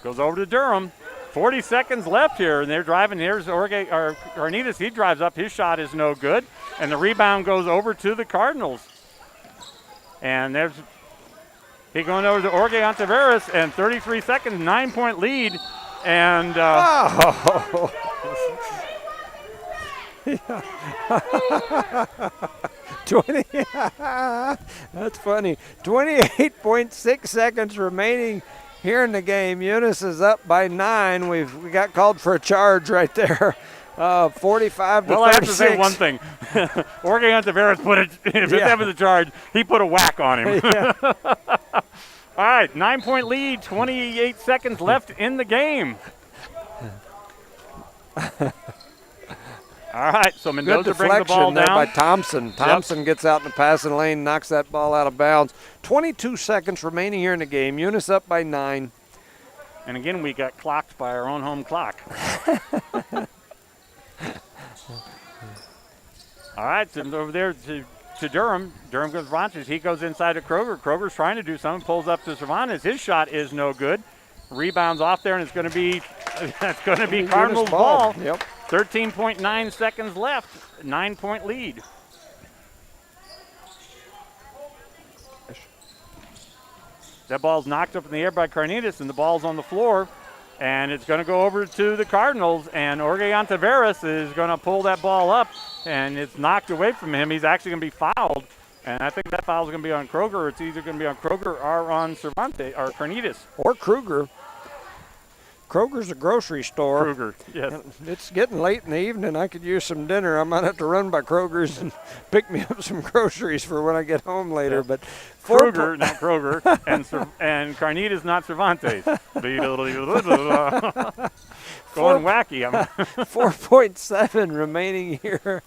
Goes over to Durham. 40 seconds left here, and they're driving. Here's Carnitas. He drives up. His shot is no good. And the rebound goes over to the Cardinals. And there's he going over to Orgeon Tavares, and 33 seconds, 9-point lead. And 20. That's funny. 28.6 seconds remaining here in the game. Eunice is up by 9. We got called for a charge right there. 45 to 36. Well, I have to say one thing. Orgeon Tavares put it. If that was a charge, he put a whack on him. Yeah. All right, 9-point lead. 28 seconds left in the game. All right, so Mendoza brings the ball there down. by Thompson. Thompson gets out in the passing lane, knocks that ball out of bounds. 22 seconds remaining here in the game. Eunice up by 9. And again, we got clocked by our own home clock. All right, so over there to Durham. Durham goes to Cervantes. He goes inside to Kroger. Kroger's trying to do something, pulls up to Cervantes. His shot is no good. Rebounds off there, and it's going to be Cardinals ball. Yep. 13.9 seconds left. 9-point lead. That ball's knocked up in the air by Carnitas, and the ball's on the floor. And it's going to go over to the Cardinals, and Orgeon Tavares is going to pull that ball up, and it's knocked away from him. He's actually going to be fouled, and I think that foul is going to be on Kroger, or it's either going to be on Kroger or on Cervantes or Carnitas. Or Kruger. Kroger's a grocery store. Kruger, yes. It's getting late in the evening. I could use some dinner. I might have to run by Kroger's and pick me up some groceries for when I get home later. Yeah. But Kruger, not Kroger, and Carnitas, not Cervantes. Going wacky. 4.7 remaining here.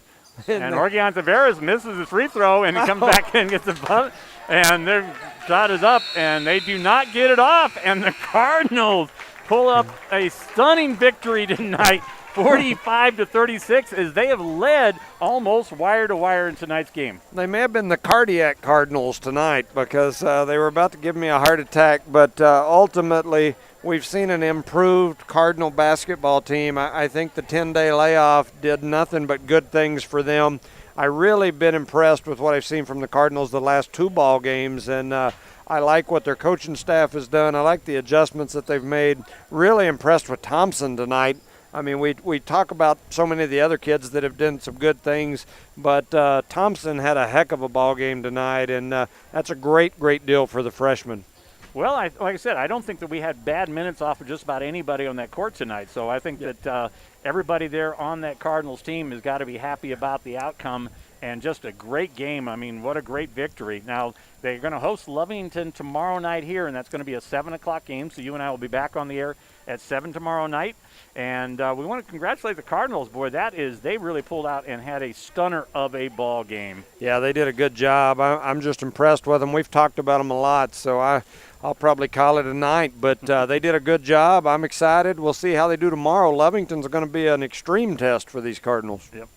And Orgeon Tavares misses his free throw, and he comes back and gets a bunt. And their shot is up, and they do not get it off. And the Cardinals pull up a stunning victory tonight, 45-36, as they have led almost wire to wire in tonight's game. They may have been the cardiac Cardinals tonight because they were about to give me a heart attack, but ultimately we've seen an improved Cardinal basketball team. I think the 10-day layoff did nothing but good things for them. I've really been impressed with what I've seen from the Cardinals the last 2 ball games, and I like what their coaching staff has done. I like the adjustments that they've made. Really impressed with Thompson tonight. I mean, we talk about so many of the other kids that have done some good things, but Thompson had a heck of a ball game tonight, and that's a great, great deal for the freshman. Well, like I said, I don't think that we had bad minutes off of just about anybody on that court tonight. So I think that everybody there on that Cardinals team has got to be happy about the outcome and just a great game. I mean, what a great victory. Now, they're going to host Lovington tomorrow night here, and that's going to be a 7 o'clock game. So you and I will be back on the air at 7 tomorrow night. And we want to congratulate the Cardinals. Boy, they really pulled out and had a stunner of a ball game. Yeah, they did a good job. I'm just impressed with them. We've talked about them a lot, so I'll probably call it a night. But they did a good job. I'm excited. We'll see how they do tomorrow. Lovington's going to be an extreme test for these Cardinals. Yep.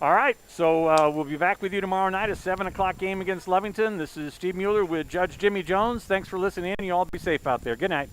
All right, so we'll be back with you tomorrow night, a 7 o'clock game against Lovington. This is Steve Mueller with Judge Jimmy Jones. Thanks for listening in. You all be safe out there. Good night.